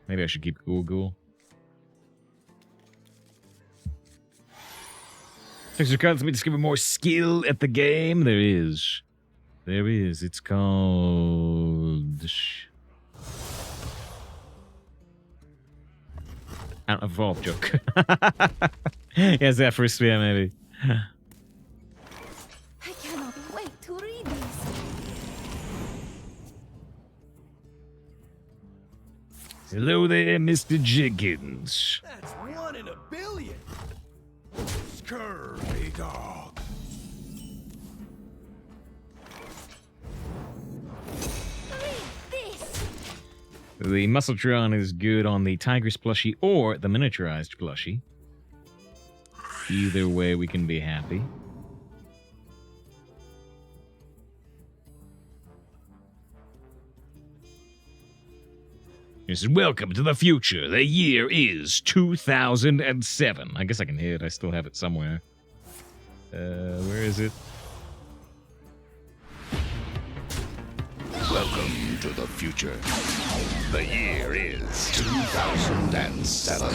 Maybe I should keep Ghoul. Thanks for constantly discover more skill at the game. There is. There is. It's called... Out of Evolve joke. Yes, that first, yeah, maybe. I cannot wait to read these. Hello there, Mr. Jenkins. That's 1 in a billion. Scurvy dog. Read this. The Muscletron is good on the Tigress plushie or the miniaturized plushie. Either way, we can be happy. This is welcome to the future. The year is 2007. I guess I can hear it. I still have it somewhere. Where is it? Welcome to the future. The year is 2007.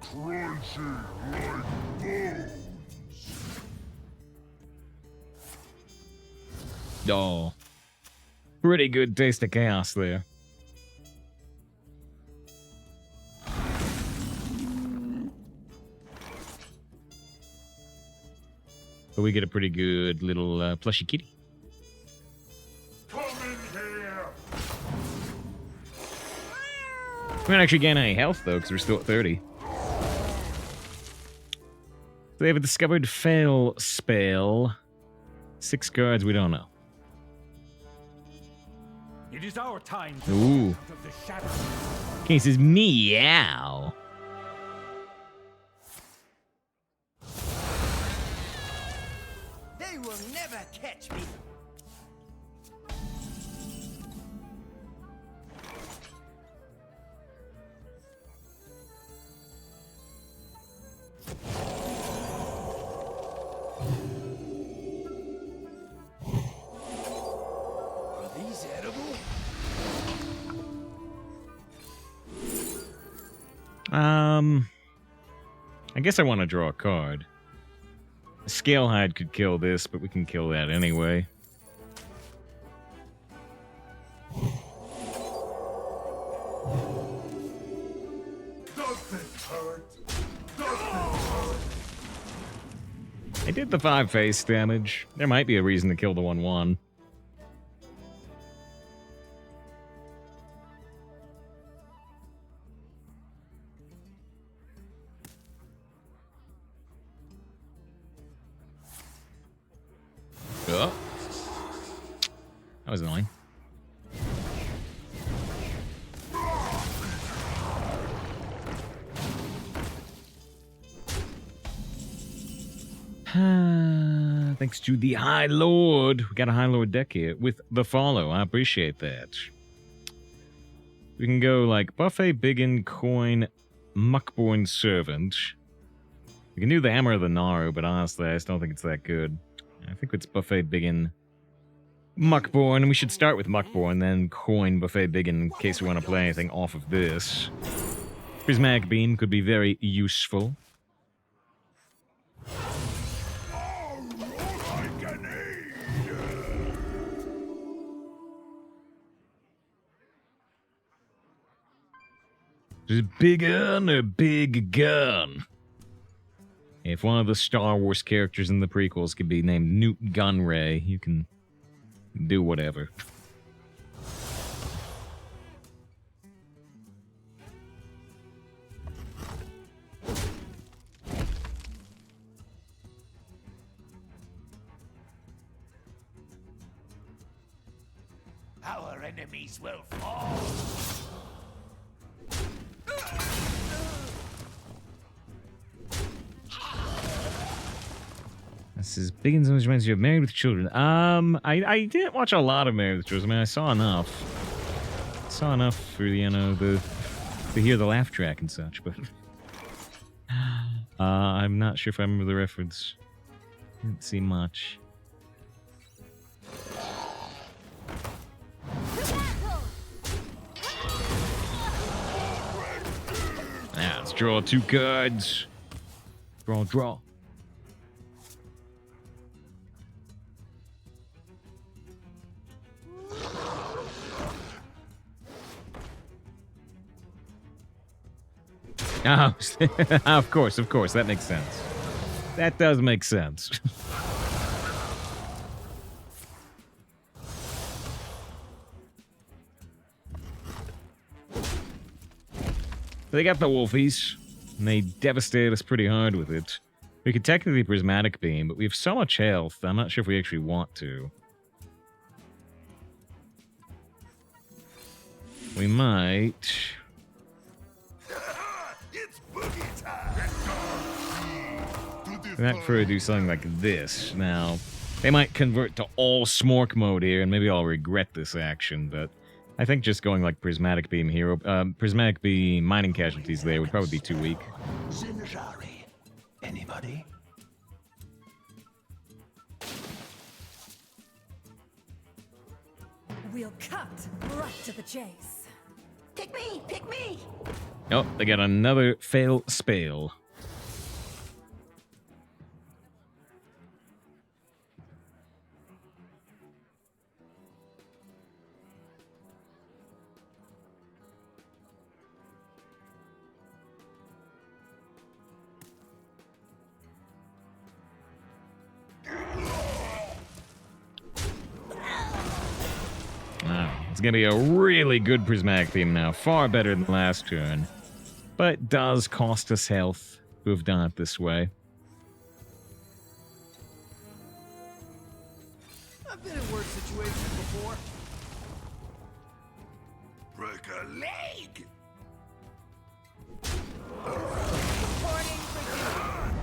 Crush Oh. Pretty good taste of chaos there. But we get a pretty good little plushy kitty. Come in here! We don't actually gain any health, though, because we're still at 30. They have a discovered fail spell. 6 cards, we don't know. It is our time to Ooh. out of the shadows. Okay, says meow. They will never catch me. Are these edible? I guess I want to draw a card. A Scalehide could kill this, but we can kill that anyway. Does this hurt? Does this hurt? I did the 5 face damage. There might be a reason to kill the 1/1. Oh. That was annoying. Thanks to the Highlord. We got a Highlord deck here with the follow. I appreciate that. We can go like Buffet, Biggin, Coin, Muckborn, Servant. We can do the Hammer of the Naru, but honestly, I just don't think it's that good. I think it's Buffet, Biggin, Muckborn. We should start with Muckborn, then Coin, Buffet, Biggin in case we want to play anything off of this. Prismatic Beam could be very useful. Is it big gun or big gun? If one of the Star Wars characters in the prequels could be named Newt Gunray, you can do whatever. Our enemies will fall. This is Biggins always reminds you of Married with Children. I didn't watch a lot of Married with Children. I mean, I saw enough. For, you know, to hear the laugh track and such, but I'm not sure if I remember the reference. Didn't see much. Now, let's draw 2 cards. Draw. Oh, of course, that makes sense. That does make sense. They got the wolfies, and they devastate us pretty hard with it. We could technically Prismatic Beam, but we have so much health, I'm not sure if we actually want to. We might... We might prefer to do something like this. Now, they might convert to all Smork mode here, and maybe I'll regret this action, but I think just going like Prismatic Beam Hero, Prismatic Beam Mining Casualties there would probably be too weak. Synergy. Anybody? We'll cut right to the chase. Pick me! Pick me! Oh, they got another fail spell. It's going to be a really good prismatic beam now. Far better than last turn. But it does cost us health to have done it this way. I've been in worse situations before. Break a leg!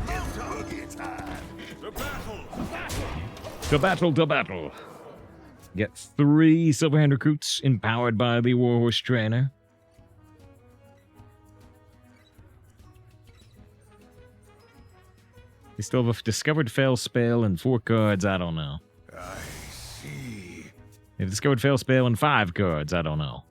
It's huggy time! To battle! To battle, to battle. Get 3 Silverhand recruits empowered by the Warhorse Trainer. We still have a discovered fail spell and 4 cards, I don't know. I see. They've discovered fail spell and 5 cards, I don't know.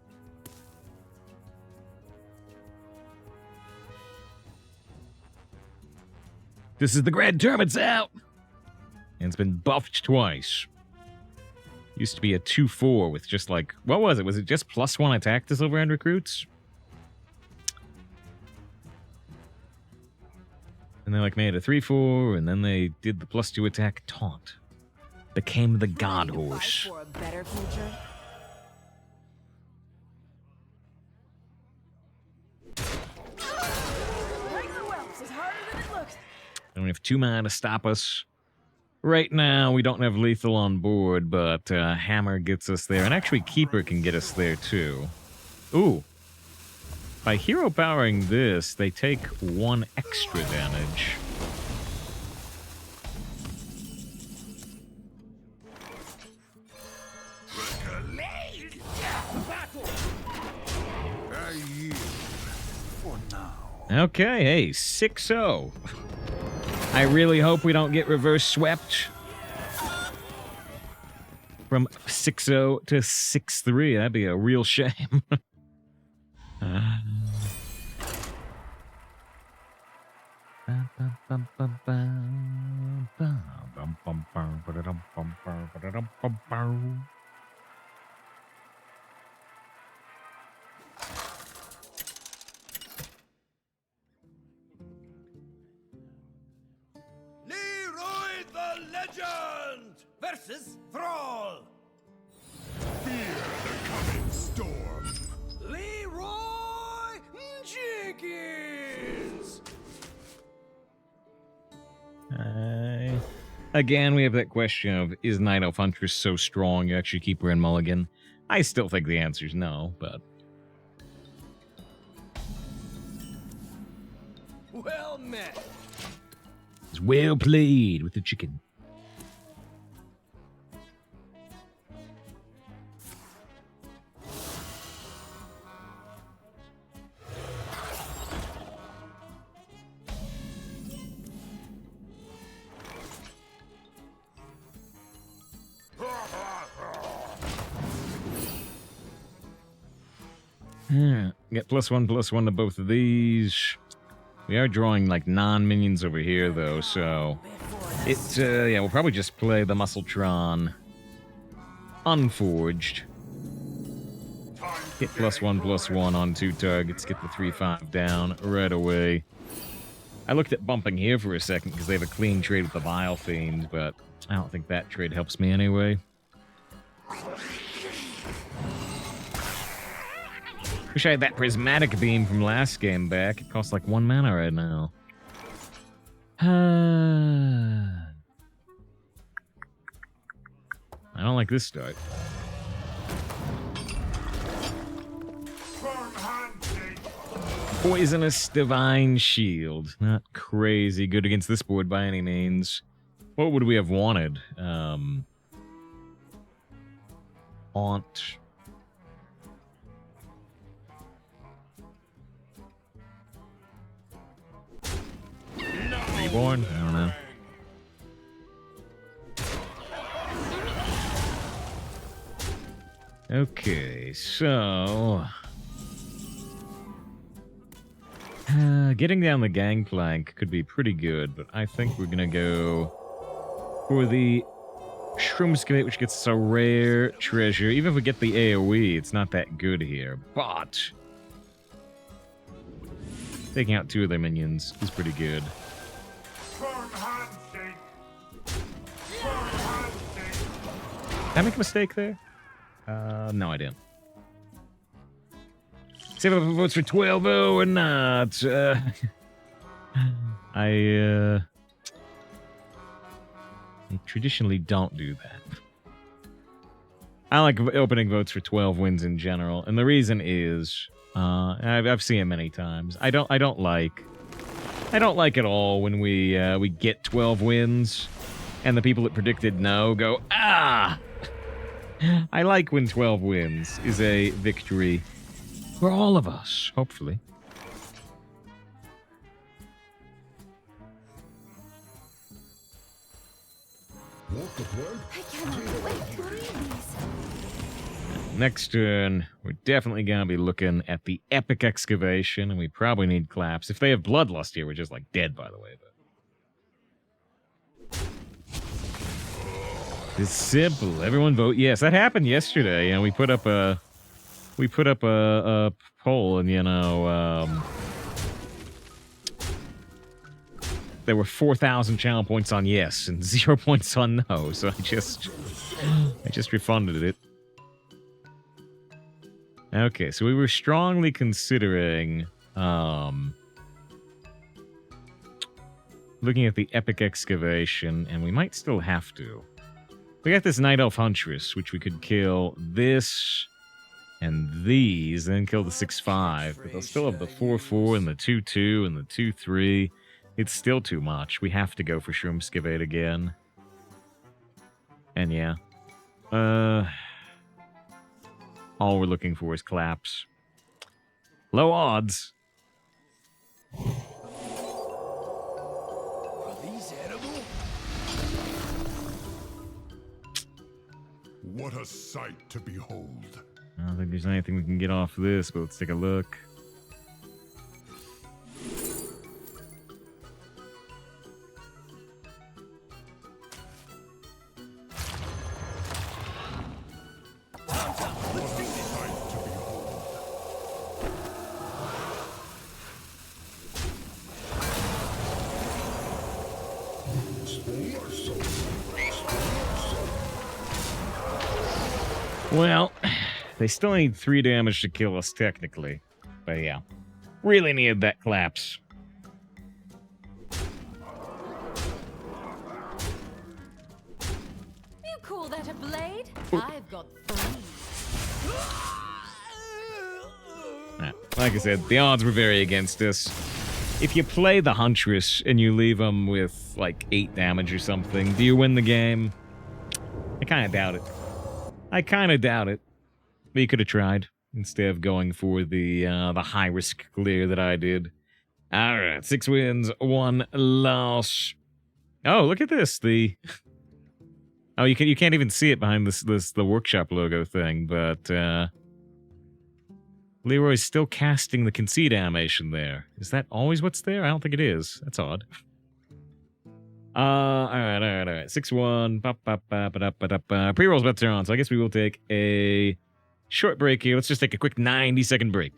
This is the Grand Term, it's out! And it's been buffed twice. Used to be a 2-4 with just like... What was it? Was it just +1 attack to Silverhand recruits? And they like made a 3-4, and then they did the +2 attack taunt. Became the God Horse. For a better future. Regular whelps is harder than it looks. And we have 2 mana to stop us. Right now, we don't have lethal on board, but Hammer gets us there. And actually, Keeper can get us there, too. Ooh. By hero powering this, they take 1 extra damage. Break a leg! I yield. For now. Okay, hey, 6-0. I really hope we don't get reverse swept. From 6-0 to 6-3. That'd be a real shame. Leroy the Legend versus Thrall. Fear the coming storm. Leroy Jenkins. Again, we have that question of, is Night Elf Huntress so strong you actually keep her in Mulligan? I still think the answer's no, but... Well met. It's well played with the chicken. Get +1/+1 to both of these. We are drawing like non-minions over here though, so it's yeah, we'll probably just play the Muscletron Unforged. Get +1/+1 on 2 targets, get the 3/5 down right away. I looked at bumping here for a second because they have a clean trade with the Vile Fiend, but I don't think that trade helps me anyway. Wish I had that prismatic beam from last game back. It costs like 1 mana right now. I don't like this start. Firm handshake. Poisonous Divine Shield. Not crazy good against this board by any means. What would we have wanted? Haunt. Reborn? I don't know. Okay, so... getting down the gangplank could be pretty good, but I think we're gonna go for the Shroomskate, which gets us a rare treasure. Even if we get the AoE, it's not that good here, but... taking out 2 of their minions is pretty good. Firm handshake. Firm handshake. Did I make a mistake there? No, I didn't. See if I votes for 12-0 or not. I traditionally don't do that. I like opening votes for 12 wins in general, and the reason is I've seen it many times. I don't like at all when we get 12 wins and the people that predicted no go, ah. I like when 12 wins is a victory for all of us, hopefully. I cannot quite believe these. Next turn, we're definitely going to be looking at the epic excavation, and we probably need claps. If they have bloodlust here, we're just, like, dead, by the way. But it's simple. Everyone vote yes. That happened yesterday. You know, we put up a poll, and, you know, there were 4,000 channel points on yes and 0 points on no, so I just refunded it. Okay, so we were strongly considering looking at the epic excavation, and we might still have to. We got this Night Elf Huntress, which we could kill this and these, and then kill the 6/5, but they'll still have the 4/4 and the 2/2 and the 2/3. It's still too much. We have to go for Shroomskavate again. And yeah. All we're looking for is claps. Low odds. Are these edible? What a sight to behold. I don't think there's anything we can get off this, but let's take a look. Well, they still need 3 damage to kill us, technically. But yeah. Really needed that collapse. You call that a blade? I've got 3. Like I said, the odds were very against us. If you play the Huntress and you leave them with, like, 8 damage or something, do you win the game? I kind of doubt it. But you could have tried, instead of going for the high-risk clear that I did. Alright, 6 wins, 1 loss. Oh, look at this, Oh, you can't even see it behind the workshop logo thing, but, Leroy's still casting the concede animation there. Is that always what's there? I don't think it is. That's odd. Alright. 6-1. Pre-rolls bets are on, so I guess we will take a short break here. Let's just take a quick 90-second break.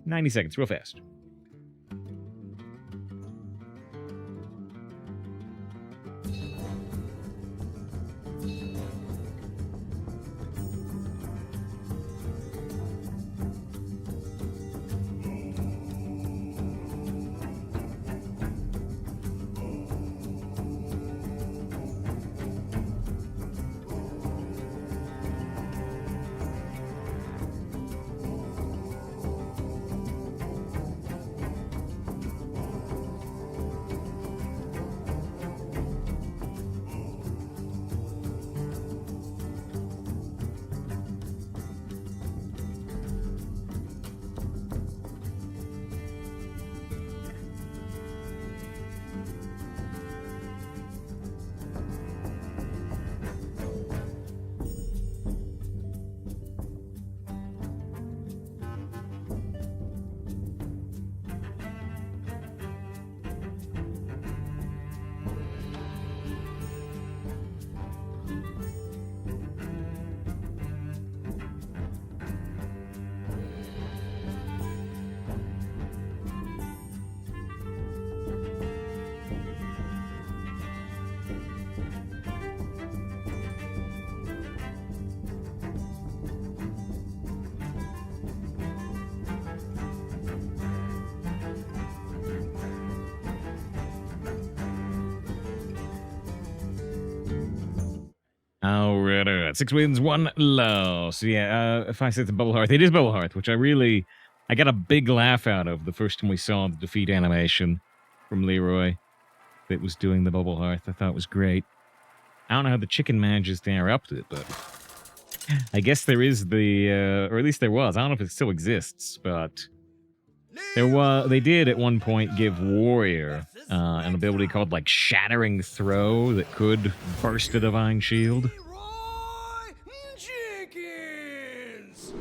90 seconds, real fast. Alright. 6 wins, 1 loss. Yeah, if I said the Bubble Hearth, it is Bubble Hearth, which I got a big laugh out of the first time we saw the defeat animation from Leroy that was doing the Bubble Hearth. I thought it was great. I don't know how the chicken manages to interrupt it, but I guess there is or at least there was. I don't know if it still exists, but they did at one point give Warrior an ability called like Shattering Throw that could burst a Divine Shield. Leroy Jenkins!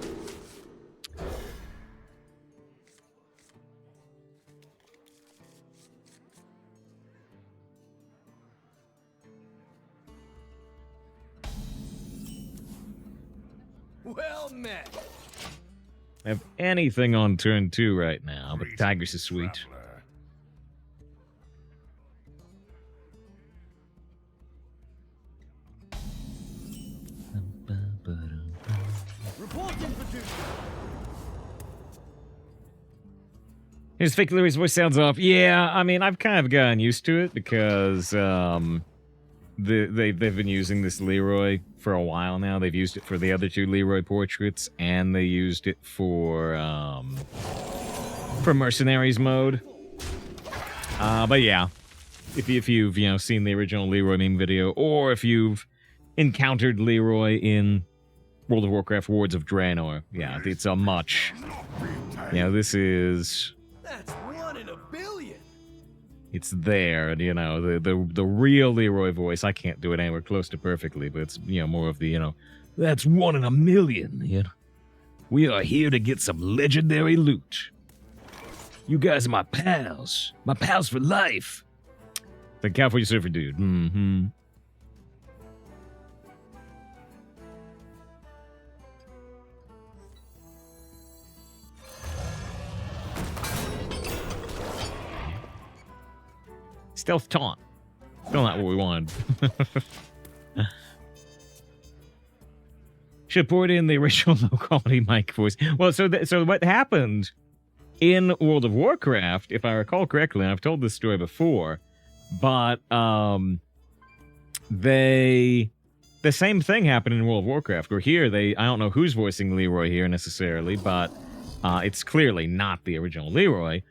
Well met. I have anything on turn 2 right now, but Tigris is sweet. Traveler. Reporting for duty. His fake Leroy's voice sounds off. Yeah, I mean, I've kind of gotten used to it because they've been using this Leroy for a while now. They've used it for the other 2 Leroy portraits, and they used it for Mercenaries mode. But yeah, if you've seen the original Leroy meme video, or if you've encountered Leroy in World of Warcraft Wards of Draenor, yeah, it's a much. This is. That's 1 in a billion. It's there, and the real Leroy voice. I can't do it anywhere close to perfectly, but it's more of the that's 1 in a million. We are here to get some legendary loot. You guys are my pals for life. The California Surfer dude. Mm-hmm. Stealth taunt. Still not what we wanted. Should pour it in the original low-quality mic voice. Well, so what happened in World of Warcraft, if I recall correctly, and I've told this story before, but the same thing happened in World of Warcraft, where here I don't know who's voicing Leroy here necessarily, but it's clearly not the original Leroy.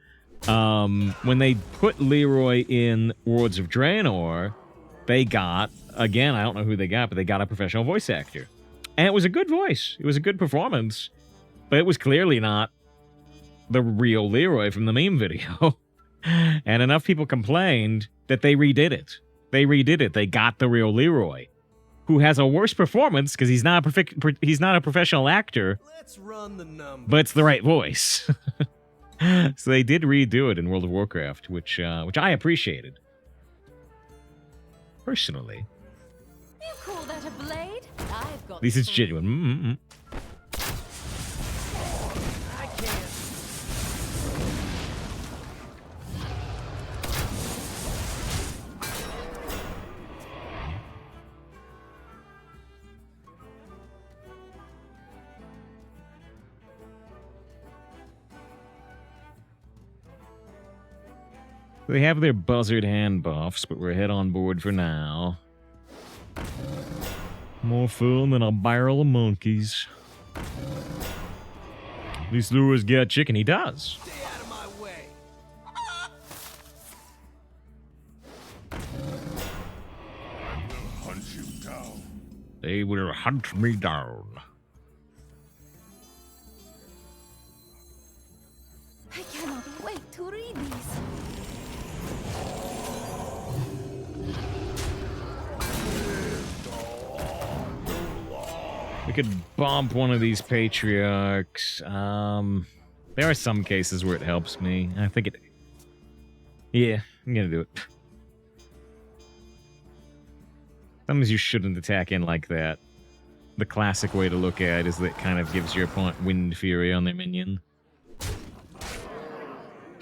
When they put Leroy in Wards of Draenor, they got, again, I don't know who they got, but they got a professional voice actor. And it was a good voice. It was a good performance. But it was clearly not the real Leroy from the meme video. And enough people complained that they redid it. They got the real Leroy, who has a worse performance because he's not a professional actor. Let's run the numbers. But it's the right voice. So they did redo it in World of Warcraft, which I appreciated. Personally. You call that a blade? I've got At least it's 3. genuine. Mm-hmm. I can't. They have their buzzard hand buffs, but we're head on board for now. More fun than a barrel of monkeys. At least Leroy's got chicken. He does. Stay out of my way. Hunt you down. They will hunt me down. I cannot wait to read these. We could bump one of these patriarchs. There are some cases where it helps me. I think it... Yeah, I'm gonna do it. Sometimes you shouldn't attack in like that. The classic way to look at it is that it kind of gives your opponent wind fury on their minion.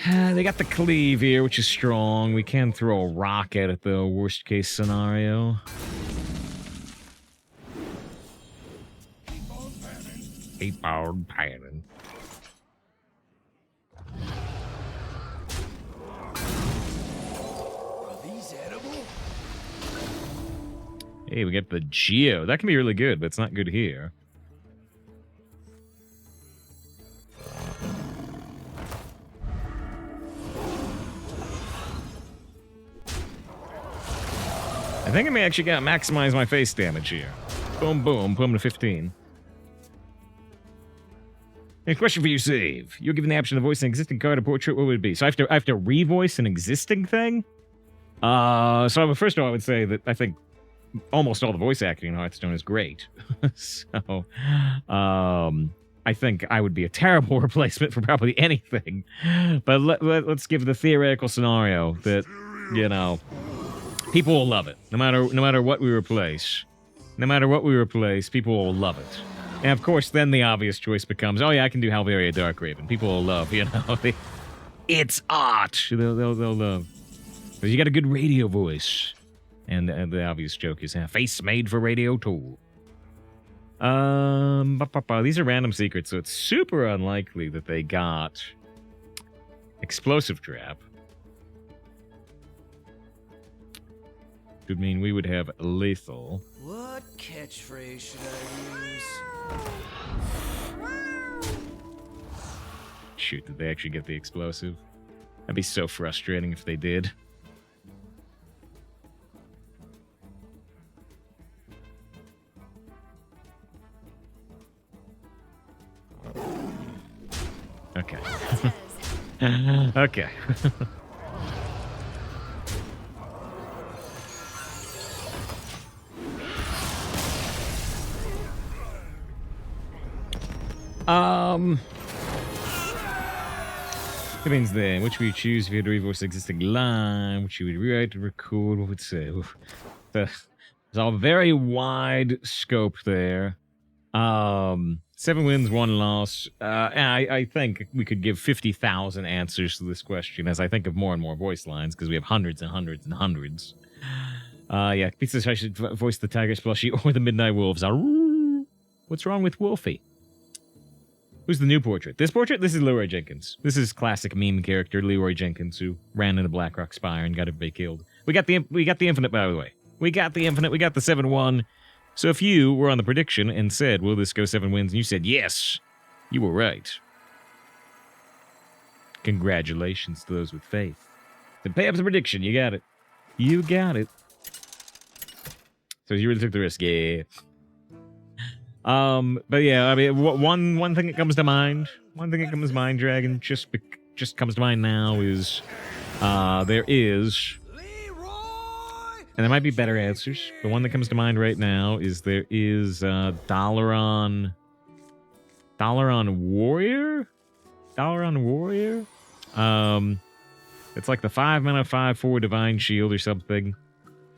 They got the cleave here, which is strong. We can throw a rock at it, though, worst case scenario. Keep on panning. Are these edible? Hey, we get the Geo. That can be really good, but it's not good here. I think I may actually gotta maximize my face damage here. Boom, boom, put him to 15. A question for you, Save. You're given the option to voice an existing card or portrait, what would it be? So I have to revoice an existing thing? So first of all, I would say that I think almost all the voice acting in Hearthstone is great. So, I think I would be a terrible replacement for probably anything. But let's give the theoretical scenario that, you know, people will love it. No matter what we replace. No matter what we replace, people will love it. And of course, then the obvious choice becomes, oh yeah, I can do Halveria Darkraven. People will love, you know. It's art. They'll love. Because you got a good radio voice. And the obvious joke is, face made for radio too. These are random secrets, so it's super unlikely that they got Explosive Trap. Would mean we would have Lethal. What catchphrase should I use? Shoot, did they actually get the explosive? That'd be so frustrating if they did. Okay. Okay. It means then, which we choose if you had to revoice the existing line, which you would rewrite and record, what would it say? There's a very wide scope there. 7 wins, 1 loss. I think we could give 50,000 answers to this question as I think of more and more voice lines, because we have hundreds and hundreds and hundreds. Yeah, Pizza I should voice the Tiger Splushy or the Midnight Wolves. What's wrong with Wolfie? Who's the new portrait? This portrait? This is Leroy Jenkins. This is classic meme character Leroy Jenkins, who ran into Blackrock Spire and got everybody killed. We got the infinite, by the way. We got the infinite. We got the 7-1. So if you were on the prediction and said, will this go 7 wins? And you said, yes, you were right. Congratulations to those with faith. Then pay up the prediction. You got it. You got it. So you really took the risk. Yeah. But yeah, I mean, one thing that comes to mind, Dragon, just comes to mind now is, there is, and there might be better answers, but one that comes to mind right now is there is, Dalaran Warrior? It's like the 5-mana 5/4 Divine Shield or something,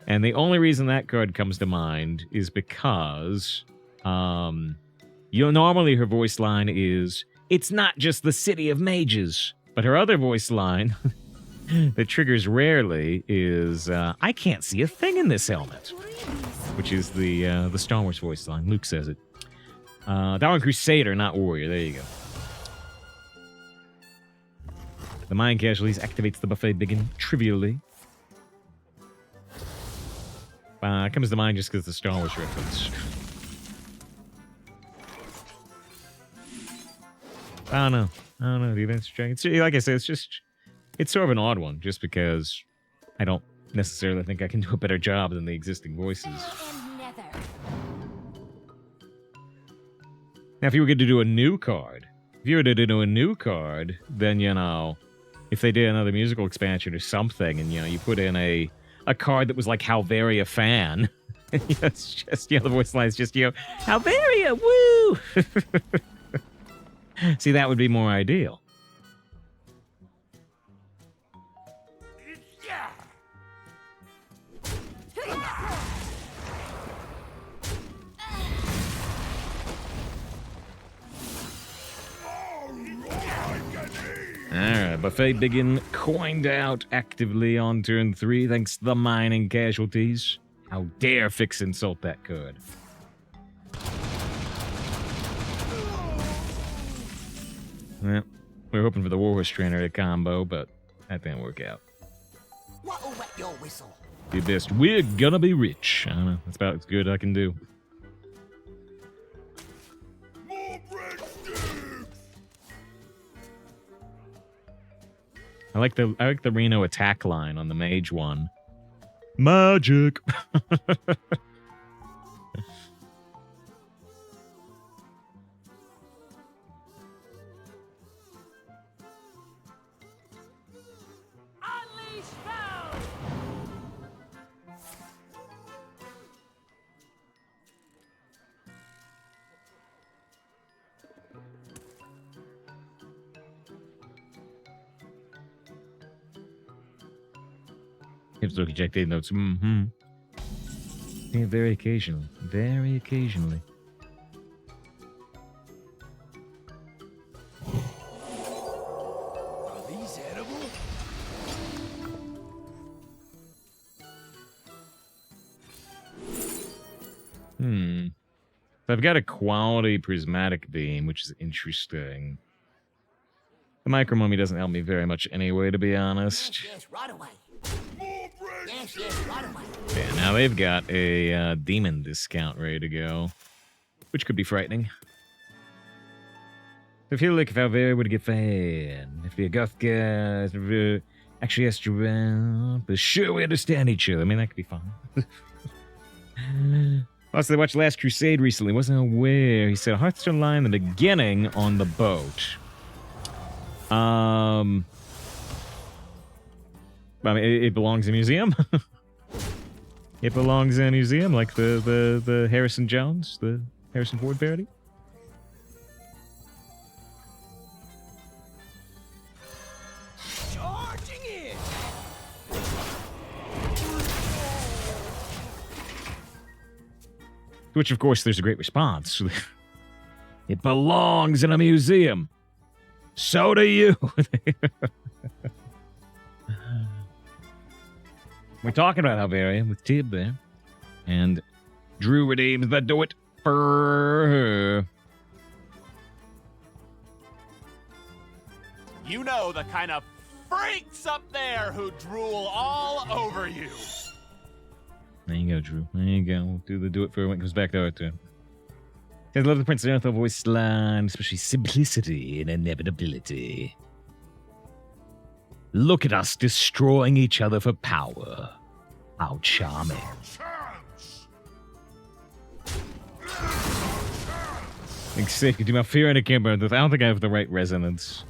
and the only reason that card comes to mind is because, normally her voice line is, it's not just the city of mages, but her other voice line that triggers rarely is, I can't see a thing in this helmet, which is the Star Wars voice line. Luke says it. Dalaran Crusader, not Warrior. There you go. The Mind Casualties activates the buffet begin trivially. It comes to mind just because the Star Wars reference. I don't know. The Advanced Dragon. Like I said, it's sort of an odd one, just because I don't necessarily think I can do a better job than the existing voices. Now, if you were going to do a new card, then, you know, if they did another musical expansion or something, and, you know, you put in a card that was like Halveria fan, it's just, you know, the voice line is just, you know, Halveria, woo! See, that would be more ideal. Alright, buffet begin coined out actively on turn 3 thanks to the mining casualties. How dare Fix insult that card. Well, we were hoping for the Warhorse Trainer to combo, but that didn't work out. What your whistle. Do best. We're gonna be rich. I don't know. That's about as good I can do. More breadsticks! I like the Reno attack line on the mage one. Magic. Unleash foul! Hips look ejected notes. Mm-hmm. Yeah, very occasionally. Very occasionally. Are these edible? So I've got a quality prismatic beam, which is interesting. The micromummy doesn't help me very much anyway, to be honest. Yes, right away. More breadsticks! Yes, right away. Yeah, now they've got a demon discount ready to go, which could be frightening. I feel like if Alvera would get fan, if the Agothka actually has to but sure we understand each other. I mean, that could be fun. Also, I watched Last Crusade recently. Wasn't aware. He said Hearthstone line in the beginning on the boat. I mean, it belongs in a museum. It belongs in a museum, like the Harrison Jones, the Harrison Ford parody. Charging in! Which, of course, there's a great response. It belongs in a museum. So do you. We're talking about Alvaria with Tib there. And Drew redeems the do it for her. You know the kind of freaks up there who drool all over you. There you go, Drew. There you go. We'll do it for her when it comes back to our turn. I love the Prince of Earth voice line, especially simplicity and inevitability. Look at us destroying each other for power. How charming. Chance! Like sick, do my fear and a camper. I don't think I have the right resonance.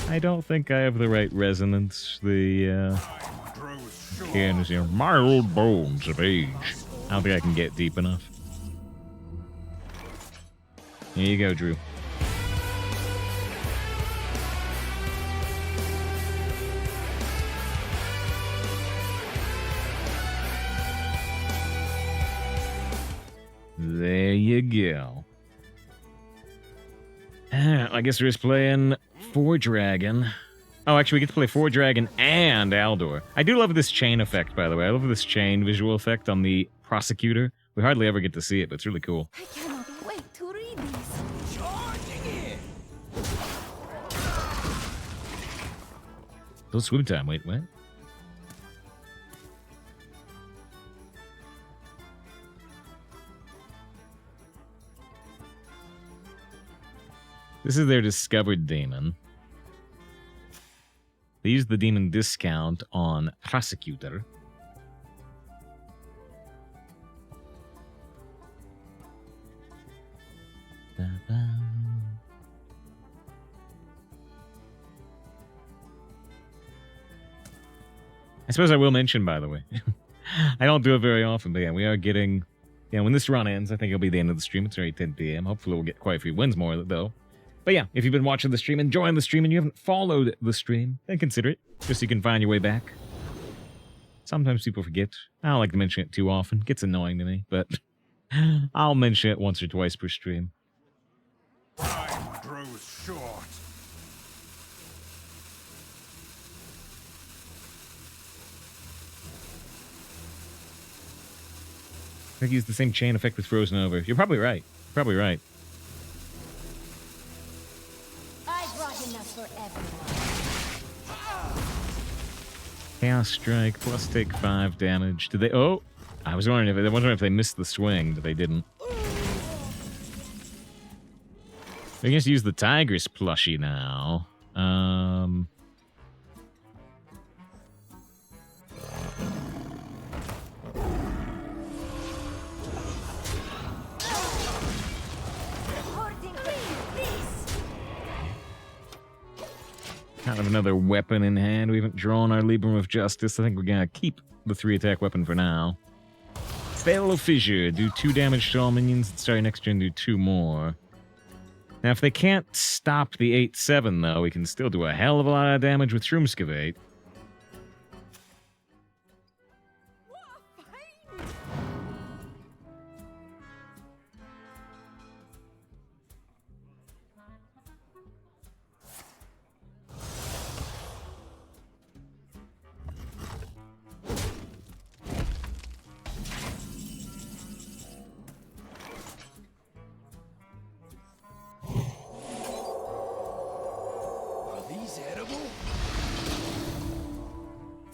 I don't think I have the right resonance. The can is here. My old bones of age. I don't think I can get deep enough. Here you go, Drew. There you go. I guess we're just playing Fordragon. Oh, actually, we get to play Fordragon and Aldor. I do love this chain effect, by the way. I love this chain visual effect on the Prosecutor. We hardly ever get to see it, but it's really cool. I cannot wait to read these. Charging in! Still swim time. Wait, what? This is their discovered demon. They use the demon discount on Prosecutor. I suppose I will mention, by the way, I don't do it very often, but yeah, we are getting, when this run ends, I think it'll be the end of the stream. It's already 10 p.m. Hopefully we'll get quite a few wins more, though. But yeah, if you've been watching the stream, enjoying the stream, and you haven't followed the stream, then consider it, just so you can find your way back. Sometimes people forget. I don't like to mention it too often. It gets annoying to me, but I'll mention it once or twice per stream. Time grows short. I think use the same chain effect with Frozen Over. You're probably right. Probably right. I brought enough for everyone. Chaos Strike plus take 5 damage. Did they? Oh, I was wondering if they missed the swing, but they didn't. We can just use the Tigress plushie now. Kind of another weapon in hand. We haven't drawn our Libram of Justice. I think we're gonna keep the 3-attack weapon for now. Fatal Fissure. Do 2 damage to all minions. Starting next turn, do 2 more. Now, if they can't stop the 8-7, though, we can still do a hell of a lot of damage with Shroomskavate.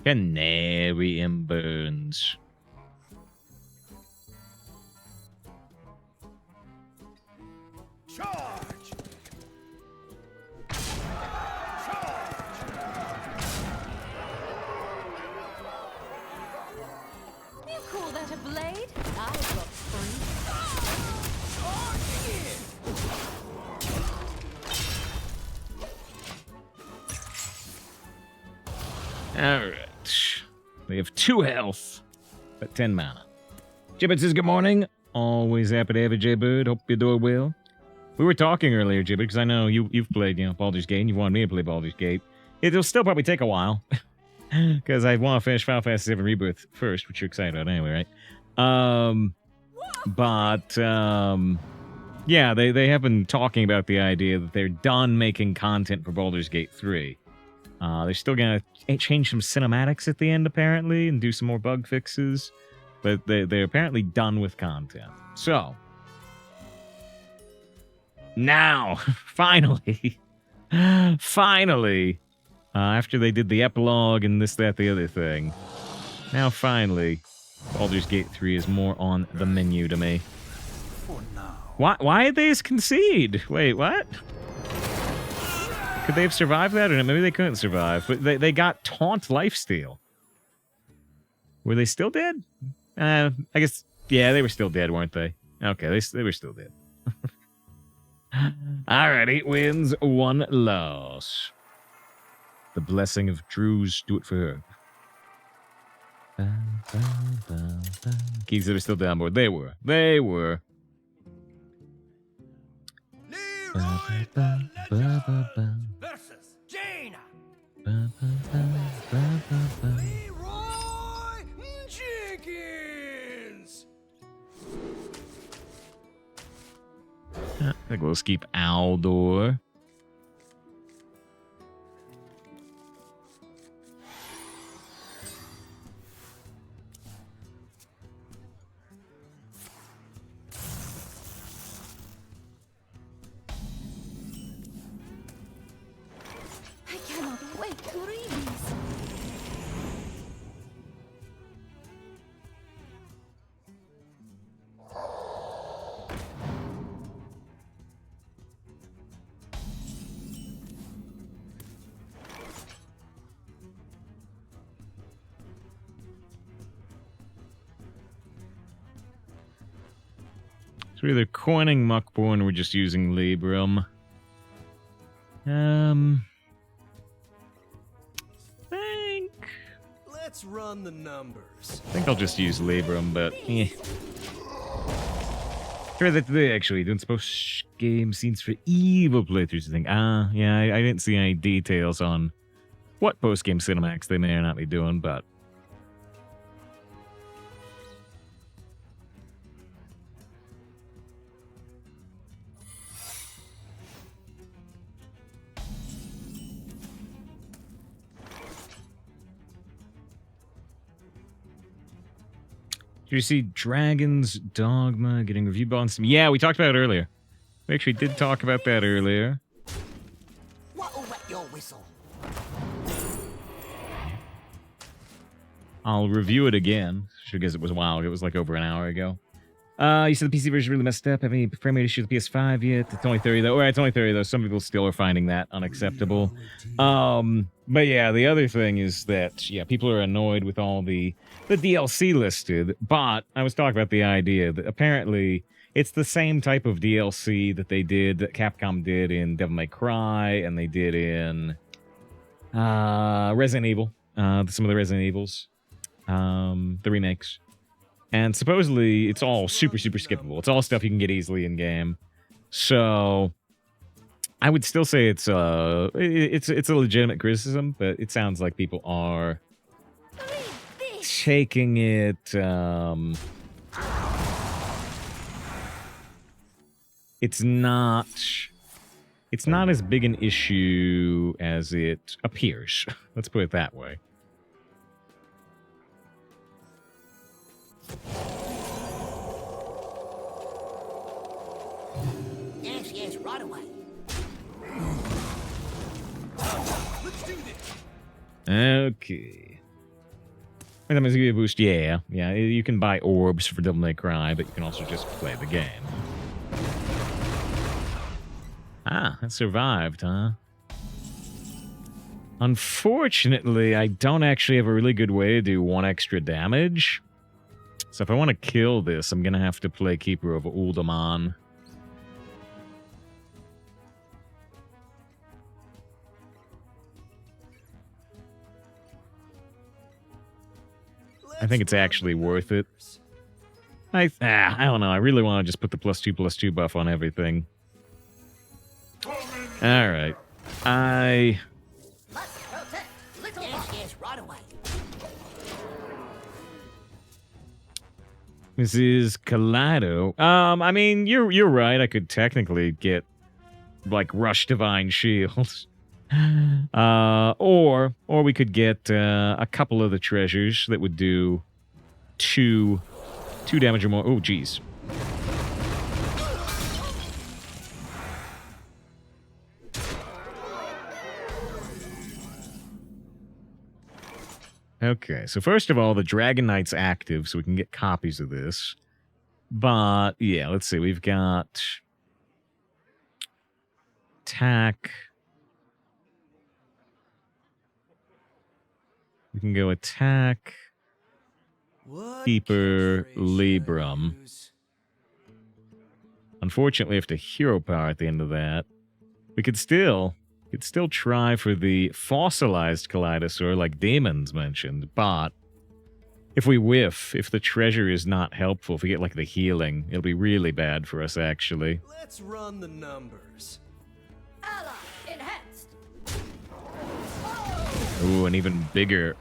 Canary and Burns. Charge! You call that a blade? I've got 3. Alright. We have 2 health, but 10 mana. Gibbet says good morning. Always happy to have a J-Bird. Hope you're doing well. We were talking earlier, Gibbet, because I know you've played, Baldur's Gate, and you wanted me to play Baldur's Gate. It'll still probably take a while, because I want to finish Final Fantasy VII Rebirth first, which you're excited about anyway, right? Yeah, they have been talking about the idea that they're done making content for Baldur's Gate 3. They're still going to change some cinematics at the end, apparently, and do some more bug fixes. But they're apparently done with content. So, now, finally, after they did the epilogue and this, that, the other thing, now finally, Baldur's Gate 3 is more on the menu to me. Why did they just concede? Wait, what? Could they have survived that? Or maybe they couldn't survive. But they got taunt lifesteal. Were they still dead? I guess, yeah, they were still dead, weren't they? Okay, they were still dead. Alright, 8 wins, 1 loss. The blessing of Druze, do it for her. Keys that are still down board. They were. Versus Jaina. Jenkins. I think we'll keep Aldor. I cannot wait to read these. So we're either coining Muckborn or we're just using Libram. Let's run the numbers. I think I'll just use Libram, but eh. Sure that they actually doing post-game scenes for evil playthroughs. I think. Yeah, I didn't see any details on what post-game cinematics they may or not be doing, but did you see Dragon's Dogma getting reviewed on Steam? Yeah, we talked about it earlier. We actually did talk about that earlier. What'll wet your whistle? I'll review it again. Because it was a while ago. It was like over an hour ago. You said the PC version is really messed up. Have any frame rate issues with PS5 yet? It's only 30 though. Alright, it's only 30 though. Some people still are finding that unacceptable. But yeah, the other thing is that, yeah, people are annoyed with all the DLC listed. But I was talking about the idea that apparently it's the same type of DLC that Capcom did in Devil May Cry, and they did in Resident Evil. Some of the Resident Evils. The remakes. And supposedly, it's all super, super skippable. It's all stuff you can get easily in-game. So, I would still say it's a legitimate criticism, but it sounds like people are taking it, it's not as big an issue as it appears. Let's put it that way. Yes, right away. Let's do this. Okay. I'm going to give you a boost. Yeah, you can buy orbs for Devil May Cry, but you can also just play the game. Ah, that survived, huh? Unfortunately, I don't actually have a really good way to do 1 extra damage. So if I want to kill this, I'm going to have to play Keeper of Uldaman. I think it's actually worth it. I don't know. I really want to just put the +2/+2 buff on everything. Alright. Yes, right away. This is Kaleido. I mean, you're right. I could technically get, like, Rush Divine Shields. Or we could get a couple of the treasures that would do 2 damage or more. Oh, geez. Okay, so first of all, the Dragon Knight's active, so we can get copies of this. But, yeah, let's see. We've got attack. We can go attack, Keeper, Libram. Unfortunately, I have to hero power at the end of that. We could still try for the fossilized Kaleidosaur, like Demons mentioned, but if we whiff, if the treasure is not helpful, if we get, like, the healing, it'll be really bad for us, actually. Let's run the numbers. Ally enhanced. Ooh, an even bigger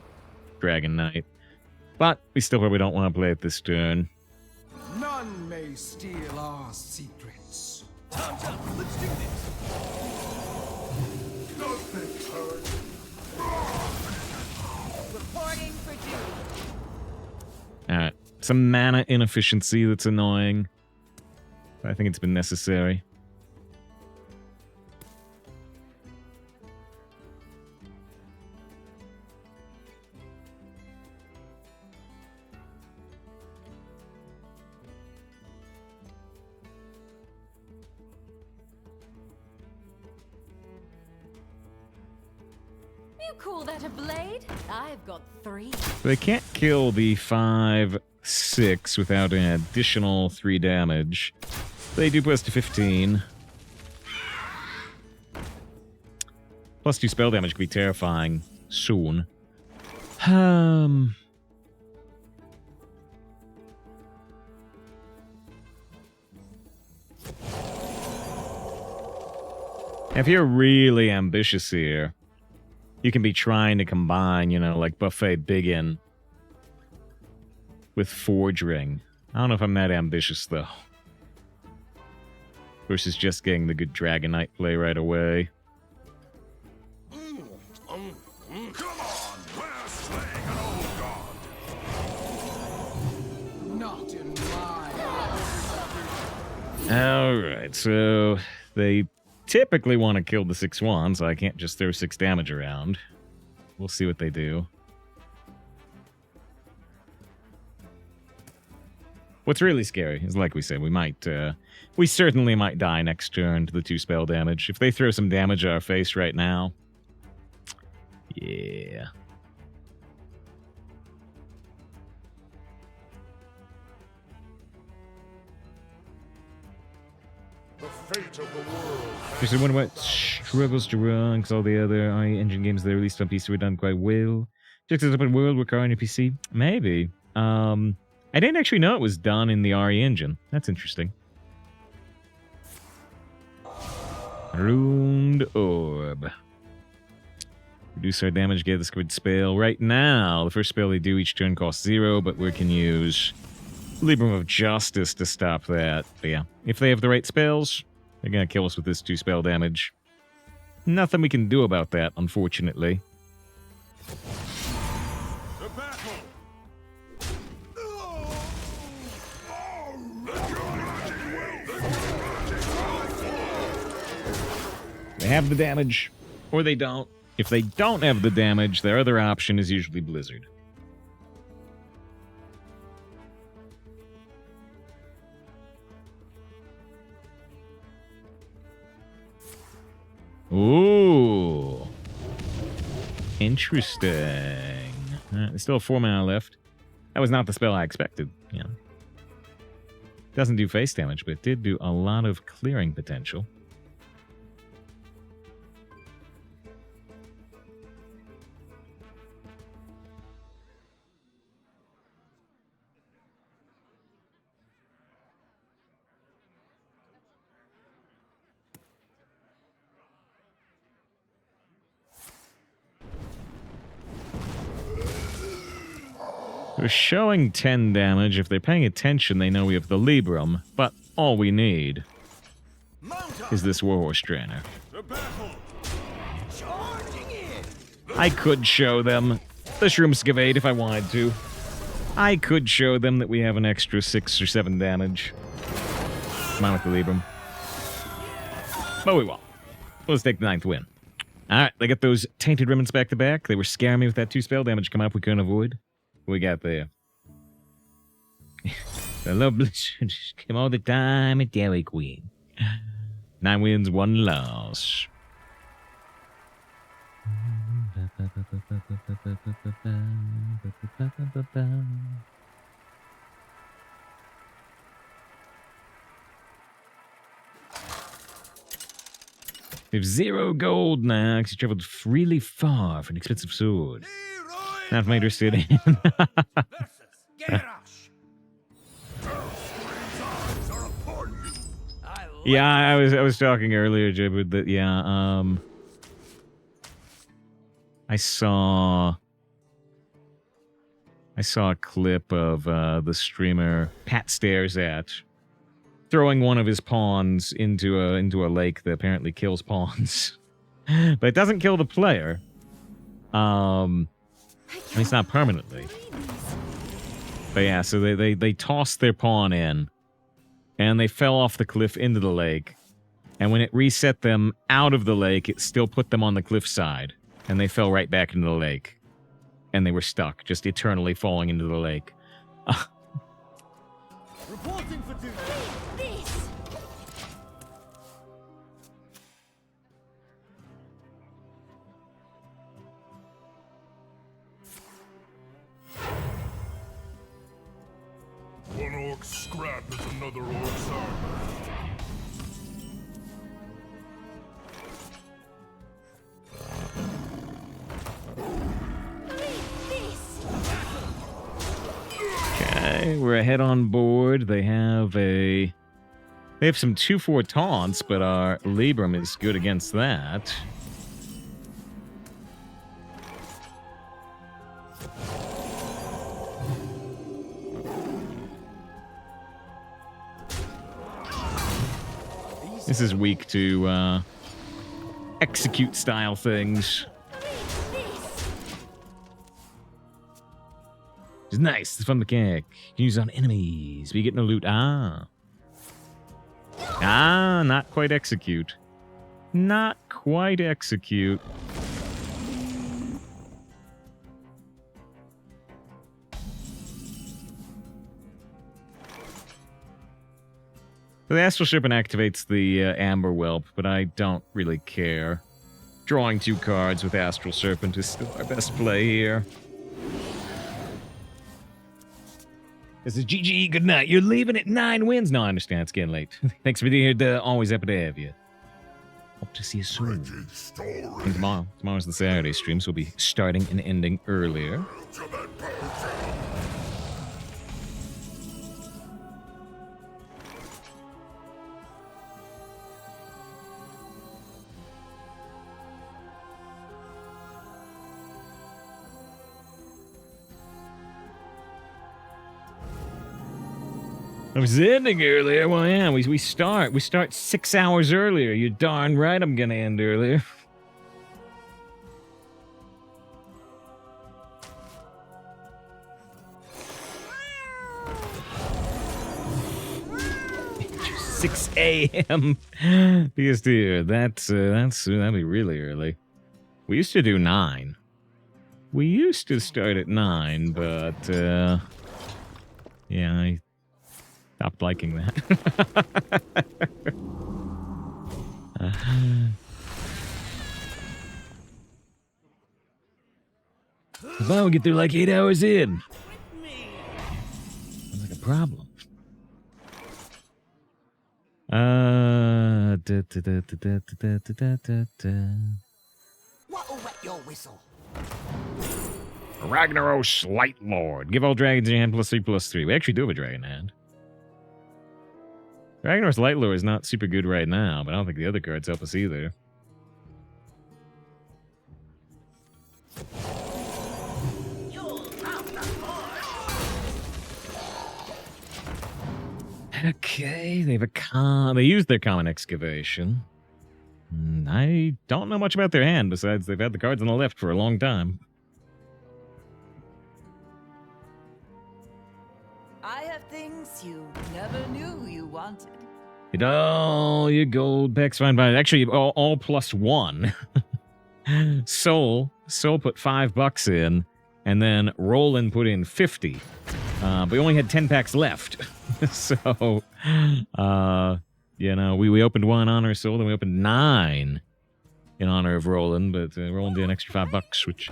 Dragon Knight. But we still probably don't want to play it this turn. None may steal our secrets. Let's do this. Reporting for duty. Alright. Some mana inefficiency that's annoying. I think it's been necessary. You call that a blade? I've got 3. They can't kill the 5/6 without an additional 3 damage. They do +15. +2 spell damage could be terrifying soon. If you're really ambitious here, you can be trying to combine, you know, like Buffet Biggin with Fordragon. I don't know if I'm that ambitious, though. Versus just getting the good Dragon Knight play right away. Come on, we're slaying an old god. Not in my Alright, so they typically want to kill the 6/1, so I can't just throw 6 damage around. We'll see what they do. What's really scary is, like we said, we certainly might die next turn to the 2 spell damage. If they throw some damage at our face right now, yeah. The fate of the world. Just wonder what struggles to run, because all the other RE engine games they released on PC were done quite well. Just as open world work on your PC? Maybe. I didn't actually know it was done in the RE engine. That's interesting. Ruined Orb. Reduce our damage, get this good spell. Right now, the first spell they do each turn costs 0, but we can use Librum of Justice to stop that. But yeah, if they have the right spells, they're going to kill us with this 2 spell damage. Nothing we can do about that, unfortunately. The battle. They have the damage, or they don't. If they don't have the damage, their other option is usually Blizzard. Ooh. Interesting. There's still 4 mana left. That was not the spell I expected. Yeah. Doesn't do face damage, but it did do a lot of clearing potential. We're showing 10 damage. If they're paying attention, they know we have the Librum. But all we need is this Warhorse Trainer. I could show them the Shroomskavate if I wanted to. I could show them that we have an extra 6 or 7 damage. Come on with the Librum. But we won't. Let's take the 9th win. Alright, they get those Tainted Remnants back to back. They were scaring me with that 2 spell damage come up we couldn't avoid. We got there. The love blizzard came all the time at Dairy Queen. 9 wins, 1 loss. We have 0 gold now because you traveled really far for an expensive sword. Not my interested in. Yeah, I was talking earlier, Jib, that yeah, I saw a clip of the streamer Pat Stares at throwing one of his pawns into a lake that apparently kills pawns, but it doesn't kill the player. At least not permanently. But yeah, so they tossed their pawn in, and they fell off the cliff into the lake. And when it reset them out of the lake, it still put them on the cliffside. And they fell right back into the lake. And they were stuck, just eternally falling into the lake. Reporting for duty. This! One orc scrap is another orc's armor. Okay, we're ahead on board. They have some 2/4 taunts, but our Librum is good against that. This is weak to execute style things. It's nice. It's a fun mechanic. You can use it on enemies, but you get no loot. Not quite execute. Not quite execute. The Astral Serpent activates the Amber Whelp, but I don't really care. Drawing 2 cards with Astral Serpent is still our best play here. This is GG, good night. You're leaving at 9 wins. No, I understand. It's getting late. Thanks for being here. Always happy to have you. Hope to see you soon. And tomorrow's the Saturday stream, so we'll be starting and ending earlier. I was ending earlier. Well, yeah, we start 6 hours earlier. You're darn right I'm gonna end earlier. Six a.m. BSD. That'd be really early. We used to do 9. We used to start at 9, but yeah, I stopped liking that. If I would get there like 8 hours in. Sounds like a problem. What'll wet your whistle? Ragnaros Light Lord. Give all dragons in your hand +3/+3. We actually do have a dragon hand. Ragnaros Light Lord is not super good right now, but I don't think the other cards help us either. Okay, they used their common excavation. I don't know much about their hand, besides they've had the cards on the left for a long time. I have things you never knew you wanted. Get all your gold packs fine by actually all +1. Soul put $5 in, and then Roland put in 50. But we only had 10 packs left. So, you know, we opened 1 in honor of Soul, then we opened 9 in honor of Roland, but Roland did an extra $5, which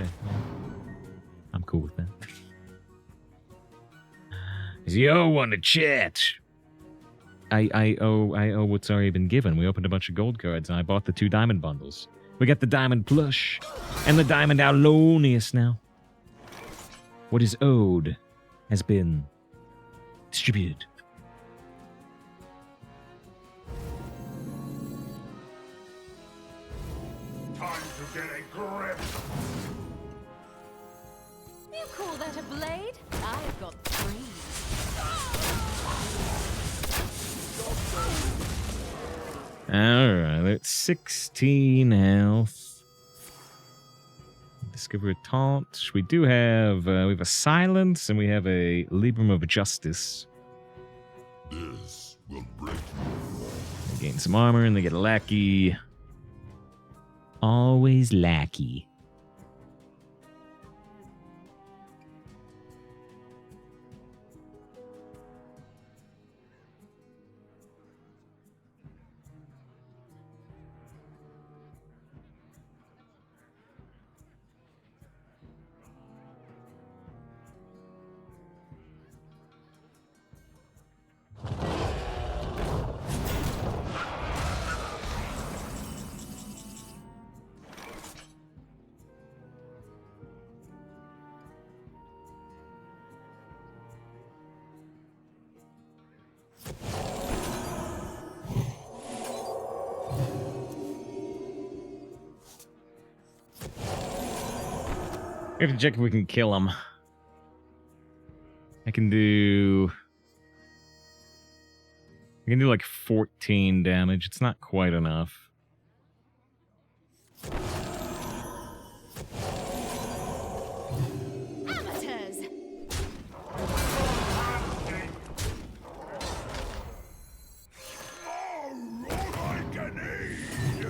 I'm cool with that. Is you owe one to chat? I owe what's already been given. We opened a bunch of gold cards, and I bought the 2 diamond bundles. We got the diamond plush and the diamond Aulonius now. What is owed has been distributed. Time to get a grip. You call that a blade? I've got 3. Alright, that's 16 health. Discover a taunt. We do have we have a silence and we have a Librum of Justice. This will break you. They gain some armor and they get a lackey. Always lackey. We have to check if we can kill him. I can do like 14 damage. It's not quite enough. Amateurs!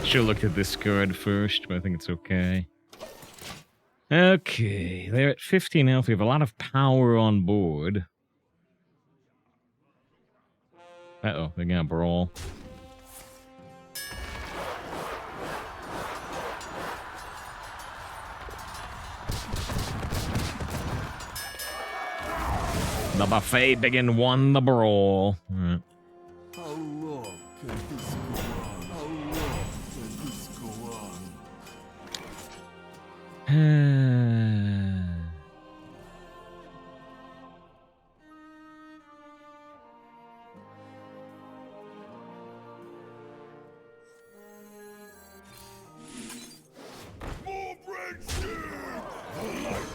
Should have looked at this card first, but I think it's okay. Okay, they're at 15 health. We have a lot of power on board. Uh-oh, they're gonna brawl. The buffet begin won the brawl. Right. How long can this go on? How long can this go on? More breadsticks! The light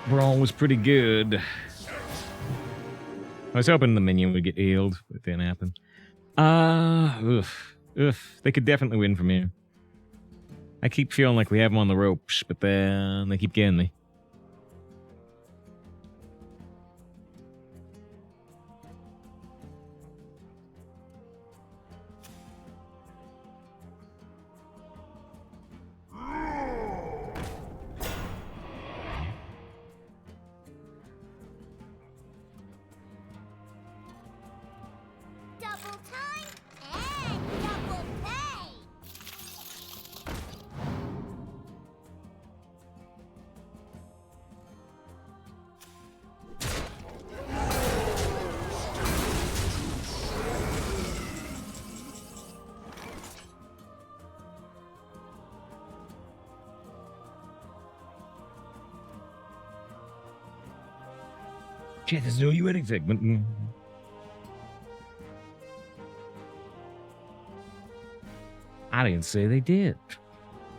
Brawl was pretty good. I was hoping the minion would get healed, but it didn't happen. They could definitely win from here. I keep feeling like we have them on the ropes, but then they keep getting me. Double time and double pay. Chances know you anything, but I didn't say they did.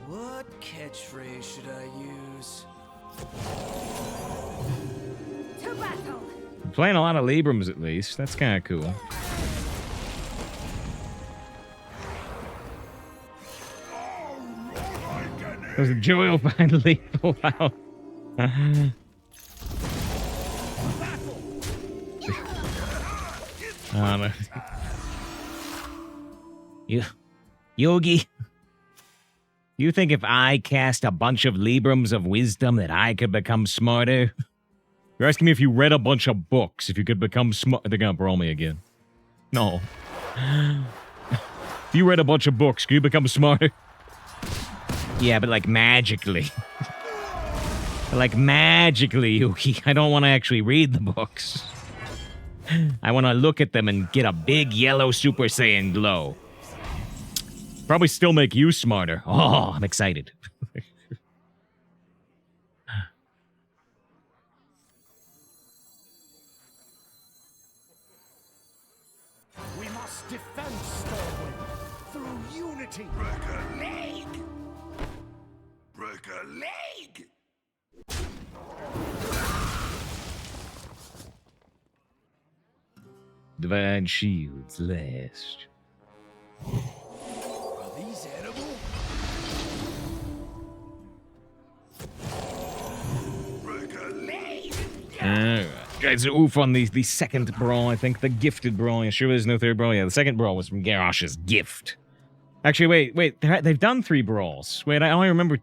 What catchphrase should I use? To battle. I'm playing a lot of Librams at least. That's kind of cool. There's a joy will finally pull out. No. Yogi, you think if I cast a bunch of Librams of wisdom that I could become smarter? You're asking me if you read a bunch of books, if you could become smart. They're gonna brawl me again. No. If you read a bunch of books, could you become smarter? Yeah, but like magically. Like magically, Yuki. I don't want to actually read the books. I want to look at them and get a big yellow Super Saiyan glow. Probably still make you smarter. Oh, I'm excited. We must defend Stormwind through unity. Break a leg! Break a leg! Divine shields last. Are these edible? Break a leg! Alright. Guys, oof on the second brawl, I think. The gifted brawl. Yeah, sure there's no third brawl. Yeah, the second brawl was from Garrosh's gift. Actually, wait. They've done 3 brawls. Wait, I only remember...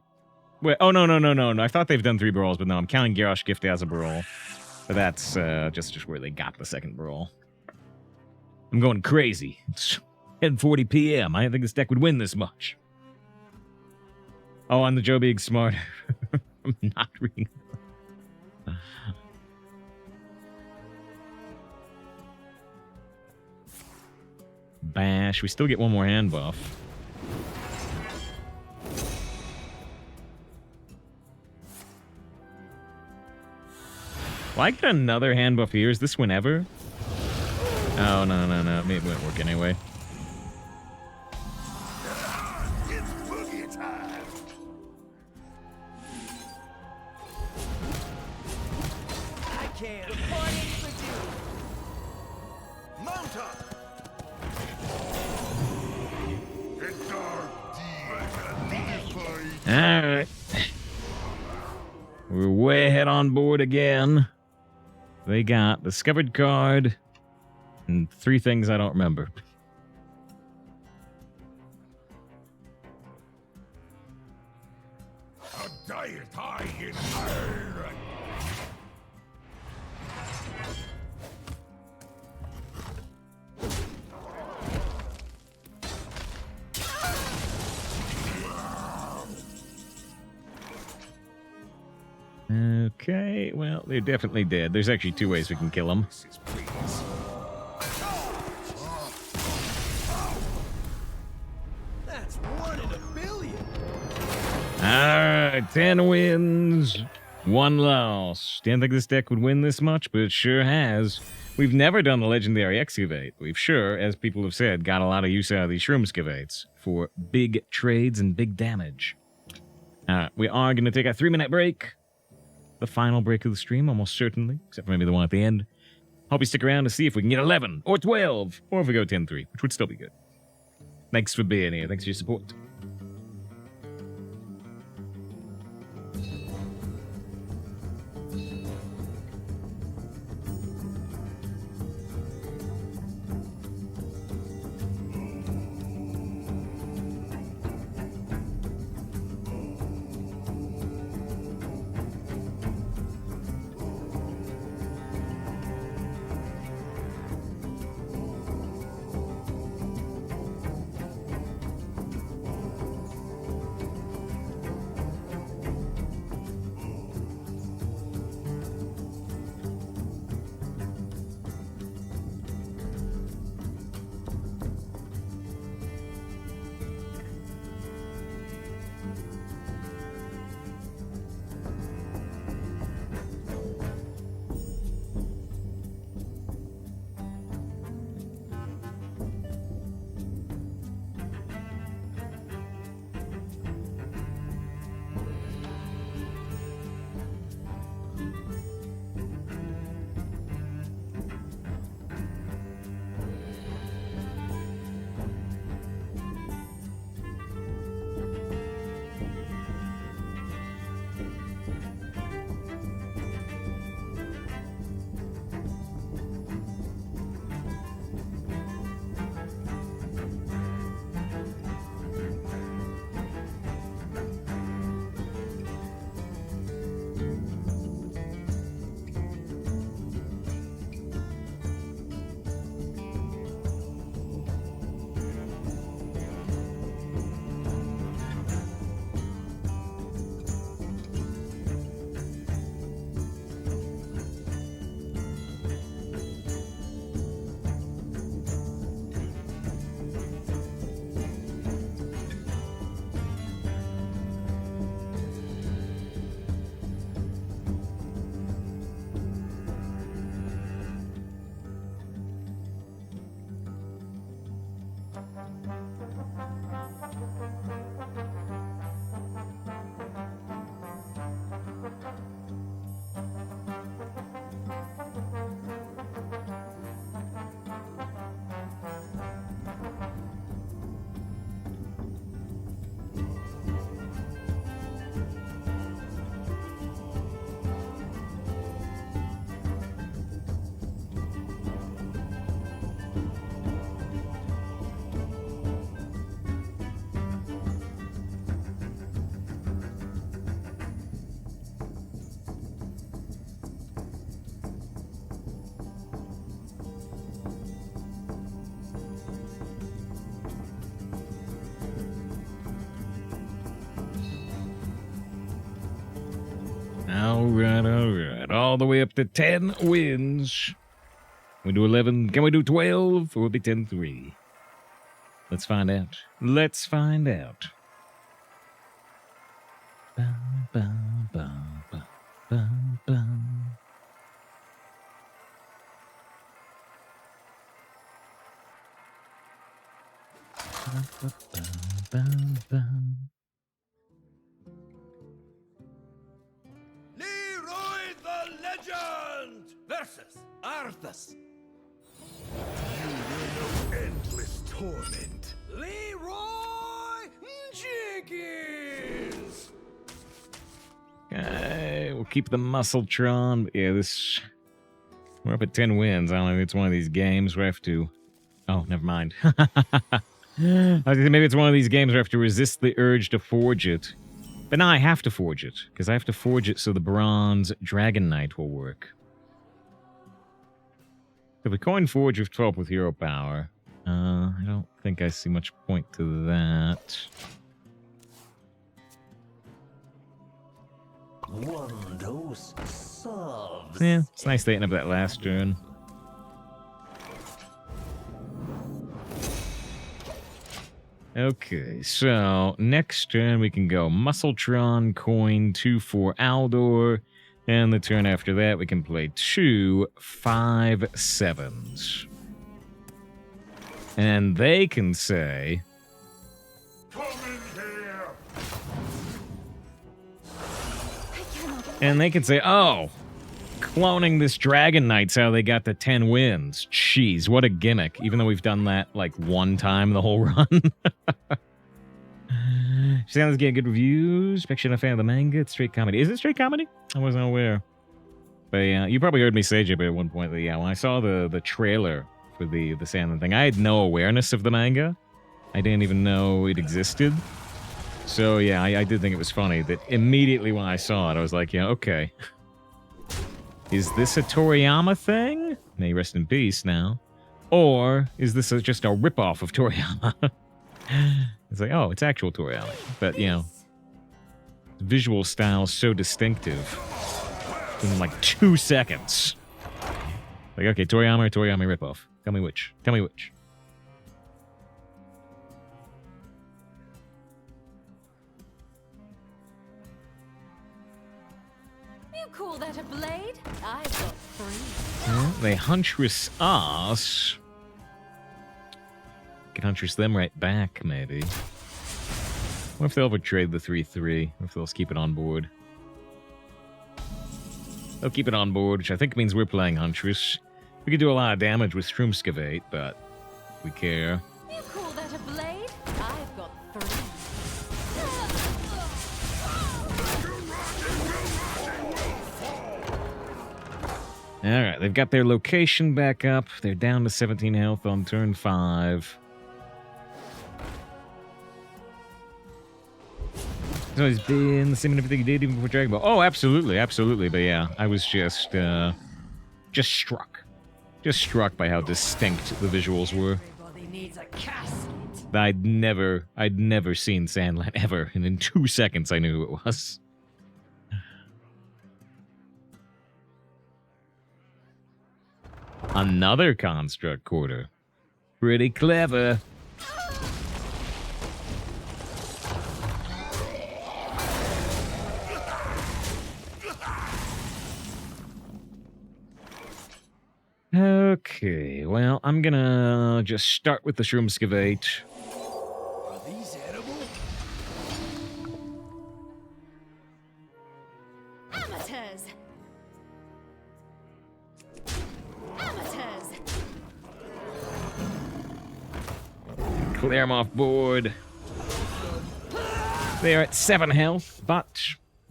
Wait, oh, no. I thought they've done 3 brawls, but no, I'm counting Garrosh gift as a brawl. But that's just where they got the second brawl. I'm going crazy. It's 10:40 p.m. I didn't think this deck would win this much. Oh, I'm the Joe Big Smart. I'm not reading. Bash. We still get one more hand buff. Will I get another hand buff here? Is this whenever? Oh, no. Maybe it won't work anyway. It's boogie time! I can't. Mount up! It's dark deep. Alright. We're way ahead on board again. They got discovered card and 3 things I don't remember. A diet high in iron! Okay, well, they're definitely dead. There's actually two ways we can kill them. That's 1 in a billion. Alright, 10 wins, 1 loss. Didn't think this deck would win this much, but it sure has. We've never done the Legendary Excavate. We've sure, as people have said, got a lot of use out of these Shroomscavates for big trades and big damage. We are going to take a 3-minute break. The final break of the stream, almost certainly, except for maybe the one at the end. Hope you stick around to see if we can get 11 or 12, or if we go 10-3, which would still be good. Thanks for being here. Thanks for your support. Alright. All the way up to 10 wins. We do 11. Can we do 12? Or will it be 10-3? Let's find out. Let's find out. Bum, bum, bum, bum, bum, bum. Bum, bum, bum. Leroy the Legend versus Arthas. You will know endless torment. Leroy Jenkins. Okay, we'll keep the Muscletron. But yeah, this... We're up at 10 wins. I don't know if it's one of these games where I have to... Oh, never mind. I was thinking maybe it's one of these games where I have to resist the urge to forge it. But now I have to forge it, because I have to forge it so the Bronze Dragon Knight will work. If we coin forge with 12 with hero power, I don't think I see much point to that. One dose serves. Yeah, it's nice they ended up that last turn. Okay, so next turn we can go Muscletron, coin, 2 for Aldor, and the turn after that we can play 2 5/7s. And they can say, Come in here. and they can say, oh, cloning this Dragon Knight's how they got the 10 wins. Jeez, what a gimmick. Even though we've done that like one time the whole run. Sounds getting good reviews. Fiction, a fan of the manga. It's straight comedy. Is it straight comedy? I wasn't aware. But yeah, you probably heard me say, JP, at one point that, yeah, when I saw the trailer for the Sandland thing, I had no awareness of the manga. I didn't even know it existed. So yeah, I did think it was funny that immediately when I saw it, I was like, yeah, okay. Is this a Toriyama thing? May he rest in peace now. Or is this just a ripoff of Toriyama? It's like, oh, it's actual Toriyama. But, you know, visual style so distinctive. In like 2 seconds. Like, okay, Toriyama or Toriyama ripoff? Tell me which. Tell me which. You call that a blade? I've got 3. Yeah, they huntress us. Can huntress them right back, maybe. What if they'll ever trade the 3/3? What if they'll just keep it on board? They'll keep it on board, which I think means we're playing huntress. We could do a lot of damage with Shroomskavate, but we care. You call that a blade? I've got 3. Alright, they've got their location back up. They're down to 17 health on turn 5. It's always been the same in everything you did, even before Dragon Ball. Oh, absolutely, absolutely. But yeah, I was just struck. Just struck by how distinct the visuals were. Everybody needs a casket. I'd never seen Sandland ever, and in 2 seconds I knew who it was. Another construct quarter. Pretty clever. Okay, well, I'm gonna just start with the Shroomskavate. Are these edible? Amateurs! Amateurs! Clear them off board. They are at 7 health, but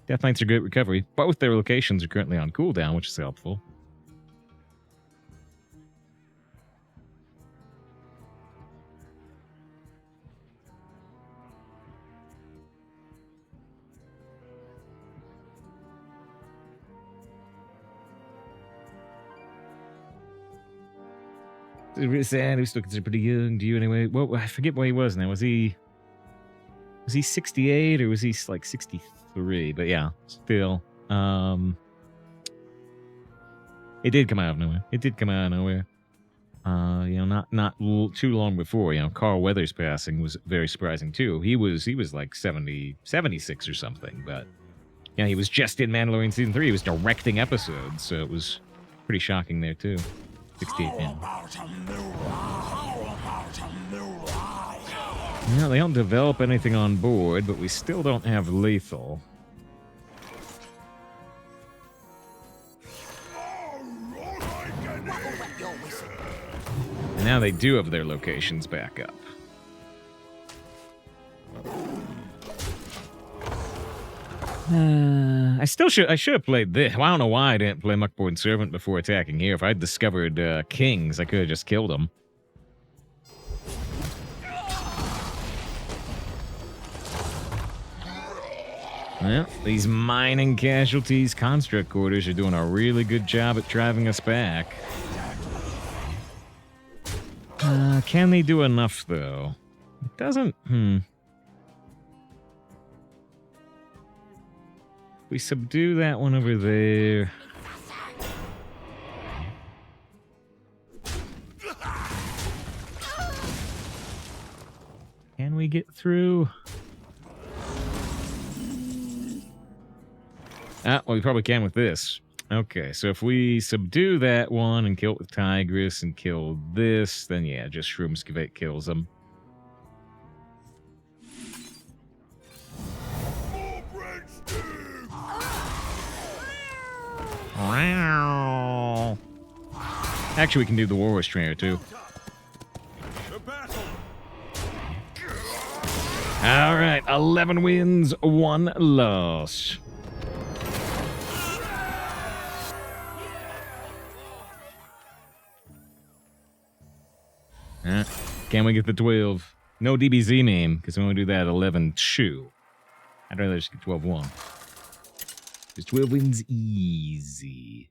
Death Knights are great recovery. Both their locations are currently on cooldown, which is helpful. It's really sad. He was still considered pretty young to you anyway. Well, I forget what he was now. Was he 68 or was he like 63? But yeah, still. It did come out of nowhere. It did come out of nowhere. You know, not too long before, you know, Carl Weathers' passing was very surprising too. He was like 76 or something, but yeah, he was just in Mandalorian season 3. He was directing episodes, so it was pretty shocking there too. 68 now. Yeah, they don't develop anything on board, but we still don't have lethal. And now they do have their locations back up. I should have played this. Well, I don't know why I didn't play Muckborn Servant before attacking here. If I'd discovered Kings, I could have just killed them. Well, these mining casualties, construct quarters are doing a really good job at driving us back. Can they do enough, though? It doesn't... We subdue that one over there. Can we get through? Ah, well, we probably can with this. Okay, so if we subdue that one and kill it with Tigress and kill this, then yeah, just Shroomskavate kills them. Actually, we can do the War Trainer too. All right, 11 wins, 1 loss. Can we get the 12? No DBZ name, because we want to do that 11-2. I'd rather just get 12-1. Because 12 wins easy.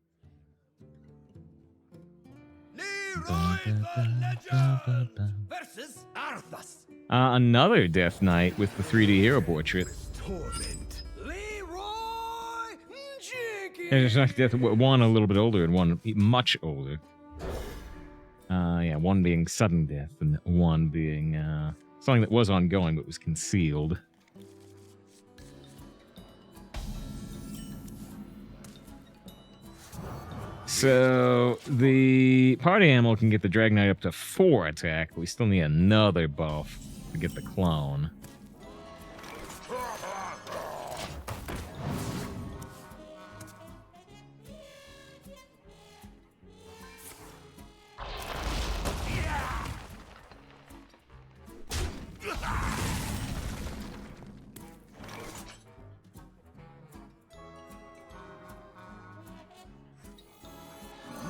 Leroy the Legend versus Arthas. Another Death Knight with the 3D hero portrait. Torment. Leroy Jenkins. There's not Death, one a little bit older and one much older. Yeah, one being sudden death and one being something that was ongoing but was concealed. So the party animal can get the Dragon Knight up to 4 attack, but we still need another buff to get the clone.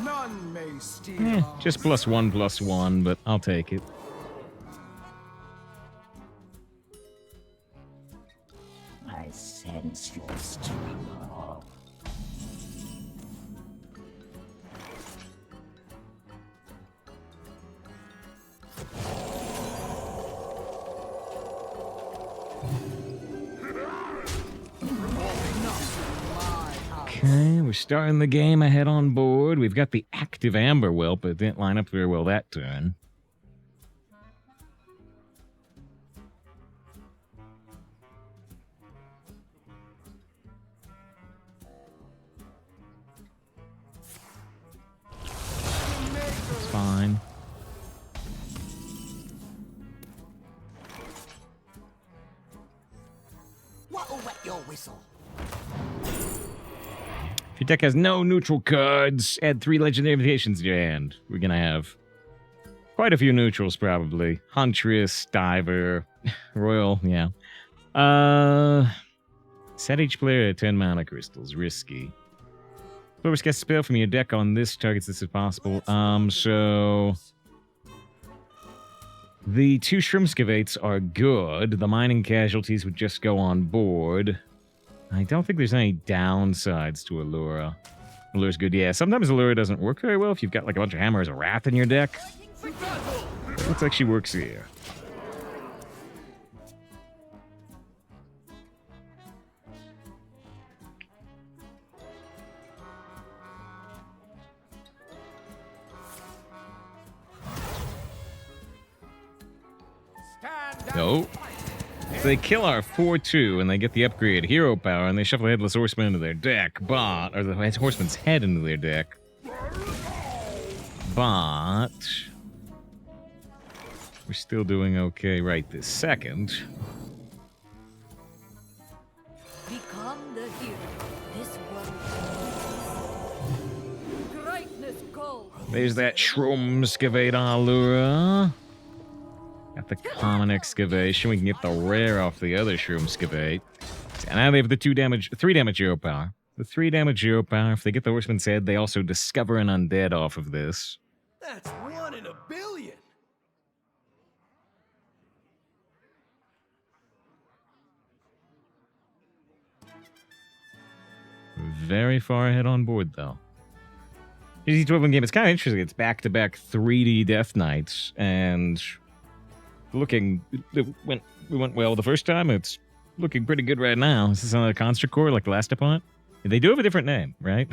None may steal. Just +1/+1, but I'll take it. I sense your struggle. Okay, we're starting the game ahead on board. We've got the active Amber Whelp, but it didn't line up very well that turn. It's fine. What'll wet your whistle? If your deck has no neutral cards, add 3 legendary invitations to your hand. We're gonna have quite a few neutrals, probably. Huntress, Diver, Royal, yeah. Set each player at 10 mana crystals. Risky. Whoever gets a spell from your deck on this targets this if possible. So the 2 Shroomskavates are good. The mining casualties would just go on board. I don't think there's any downsides to Allura. Allura's good, yeah. Sometimes Allura doesn't work very well if you've got like a bunch of Hammers of Wrath in your deck. Looks like she works here. No. So they kill our 4/2 and they get the upgrade hero power and they shuffle the Headless Horseman into their deck, or the Horseman's head into their deck. But we're still doing okay right this second. Become the hero. This world needs. Greatness calls. There's that Shroomskavate Allura. Got the common excavation. We can get the rare off the other Shroomskavate. And now they have the 3 damage hero power. The 3 damage hero power. If they get the Horseman's head, they also discover an undead off of this. That's 1 in a billion. Very far ahead on board, though. GT 12 game, it's kind of interesting. It's back-to-back 3D Death Knights, and looking, we went well the first time. It's looking pretty good right now. Is this on a construct core like the last opponent? They do have a different name, right?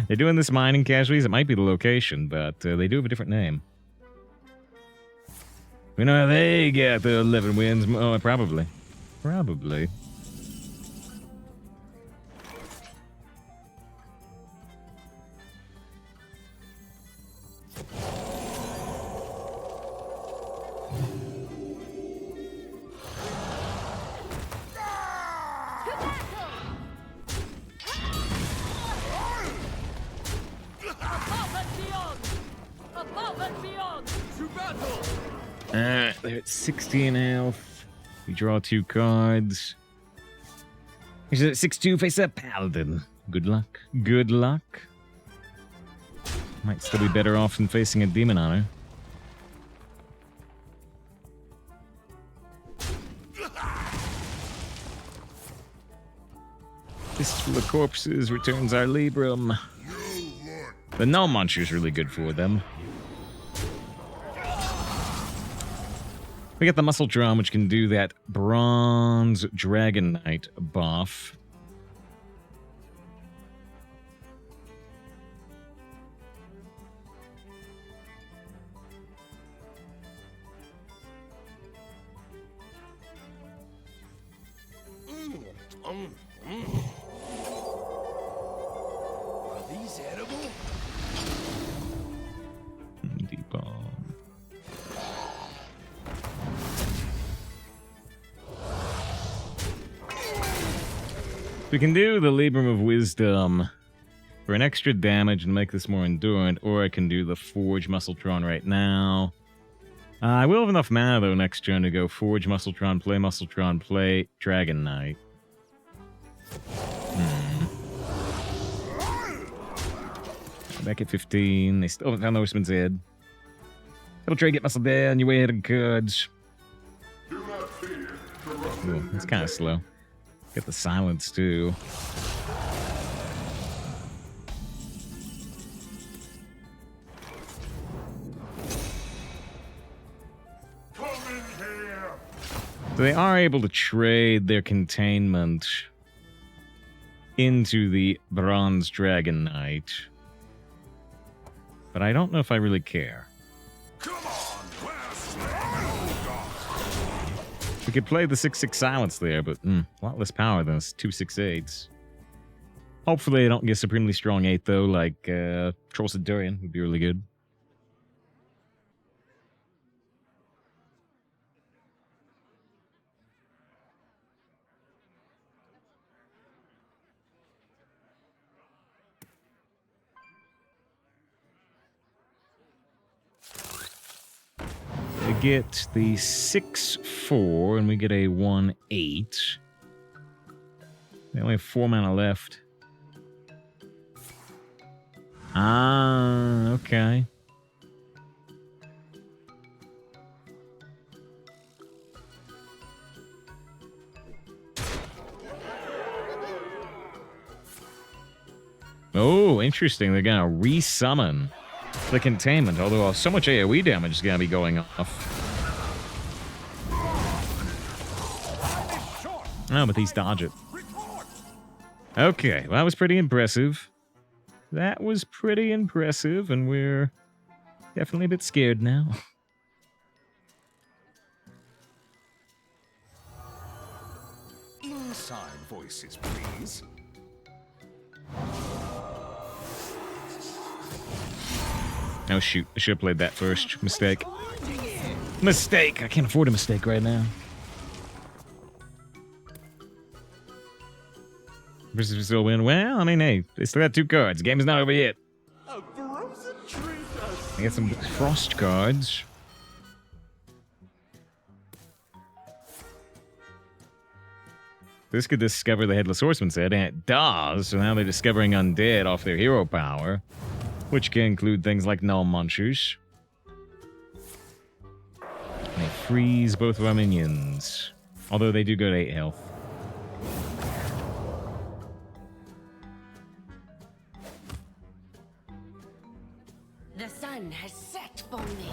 They're doing this mining casualties. It might be the location, but they do have a different name. We know how they get the 11 wins. Oh, probably. Probably. They're at 16 health. We draw 2 cards. He's at 6-2, face up Paladin. Good luck. Good luck. Might still be better off than facing a Demon Honor. Fistful of Corpses returns our Libram. The Null Muncher's really good for them. We get the Muscletron, which can do that Bronze Dragon Knight buff. Are these edible? Deep bomb. We can do the Libram of Wisdom for an extra damage and make this more endurant, or I can do the Forge Muscletron right now. I will have enough mana, though, next turn to go Forge Muscletron, play Dragon Knight. Back at 15. They still haven't found the Horseman's Head. Double trade, get muscle down, you way ahead of cards. Ooh, it's kind of slow. Get the silence, too. Come in here. So they are able to trade their containment into the Bronze Dragon Knight. But I don't know if I really care. Come on, where's We could play the 6/6 silence there, but a lot less power than 2 6/8s. Hopefully I don't get supremely strong 8, though, like Troll Centurion would be really good. They get the 6/4, and we get a 1/8. They only have 4 mana left. Ah, okay. Oh, interesting. They're gonna resummon the containment, although so much AoE damage is gonna be going off. Oh, but these dodge it. Okay, well, that was pretty impressive. That was pretty impressive, and we're definitely a bit scared now. Inside voices, please. Oh, shoot. I should have played that first. Mistake. Mistake! I can't afford a mistake right now. Versus still win. Well, I mean, hey, they still got 2 cards. Game is not over yet. A frozen treat. I got some frost cards. This could discover the Headless Horseman's Head, and it does, so now they're discovering undead off their hero power, which can include things like Null Munchers. And they freeze both of our minions, although they do go to 8 health. The sun has set for me.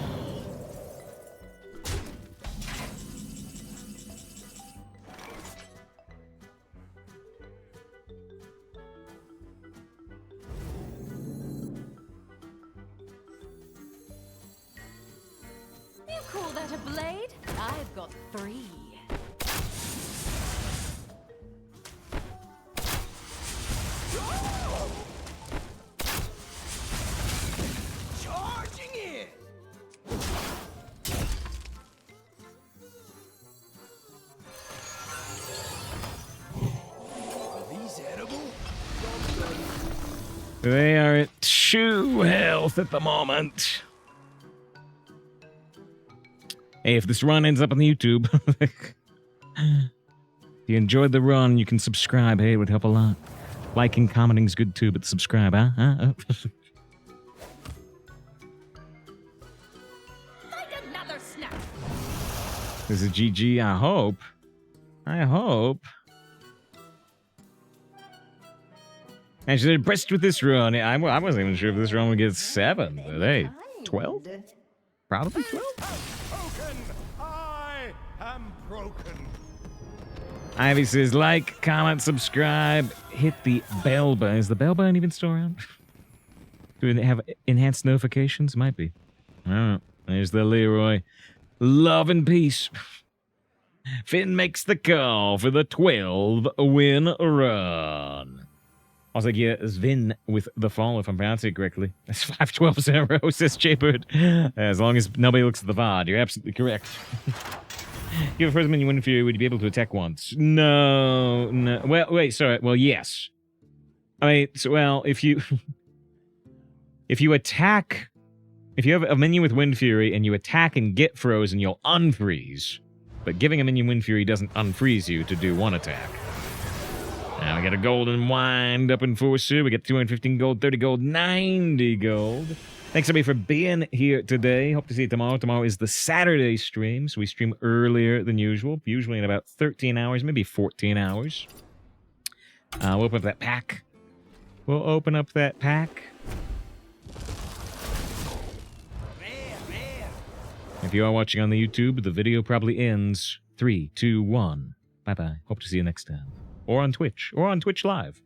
that a blade? I've got 3. Charging in! Are these edible? They are at 2 health at the moment. Hey, if this run ends up on the YouTube, if you enjoyed the run, you can subscribe. Hey, it would help a lot. Liking, commenting's good too, but subscribe, huh? Find another snack. This is GG, I hope. I hope. And she's impressed with this run. I wasn't even sure if this run would get 7, but hey, 12? Probably 12? I am broken. Ivy says, like, comment, subscribe, hit the bell button. Is the bell button even still around? Do it have enhanced notifications? Might be. I don't know. There's the Leroy. Love and peace. Finn makes the call for the 12-win run. I was like, yeah, it's Vin with the fall, if I'm pronouncing it correctly. That's 5 12s in a row, says J-Bird. As long as nobody looks at the VOD, you're absolutely correct. If you have a first minion win Fury, would you be able to attack once? No. Well, wait, sorry. Well, yes. I mean, so, well, if you attack, if you have a minion with Wind Fury and you attack and get frozen, you'll unfreeze. But giving a minion Wind Fury doesn't unfreeze you to do one attack. Now we got a golden wind up in Forcer. We got 215 gold, 30 gold, 90 gold. Thanks everybody for being here today. Hope to see you tomorrow. Tomorrow is the Saturday stream, so we stream earlier than usual. Usually in about 13 hours, maybe 14 hours. We'll open up that pack. We'll open up that pack. If you are watching on the YouTube, the video probably ends 3, 2, 1. Bye-bye. Hope to see you next time. Or on Twitch. Or on Twitch Live.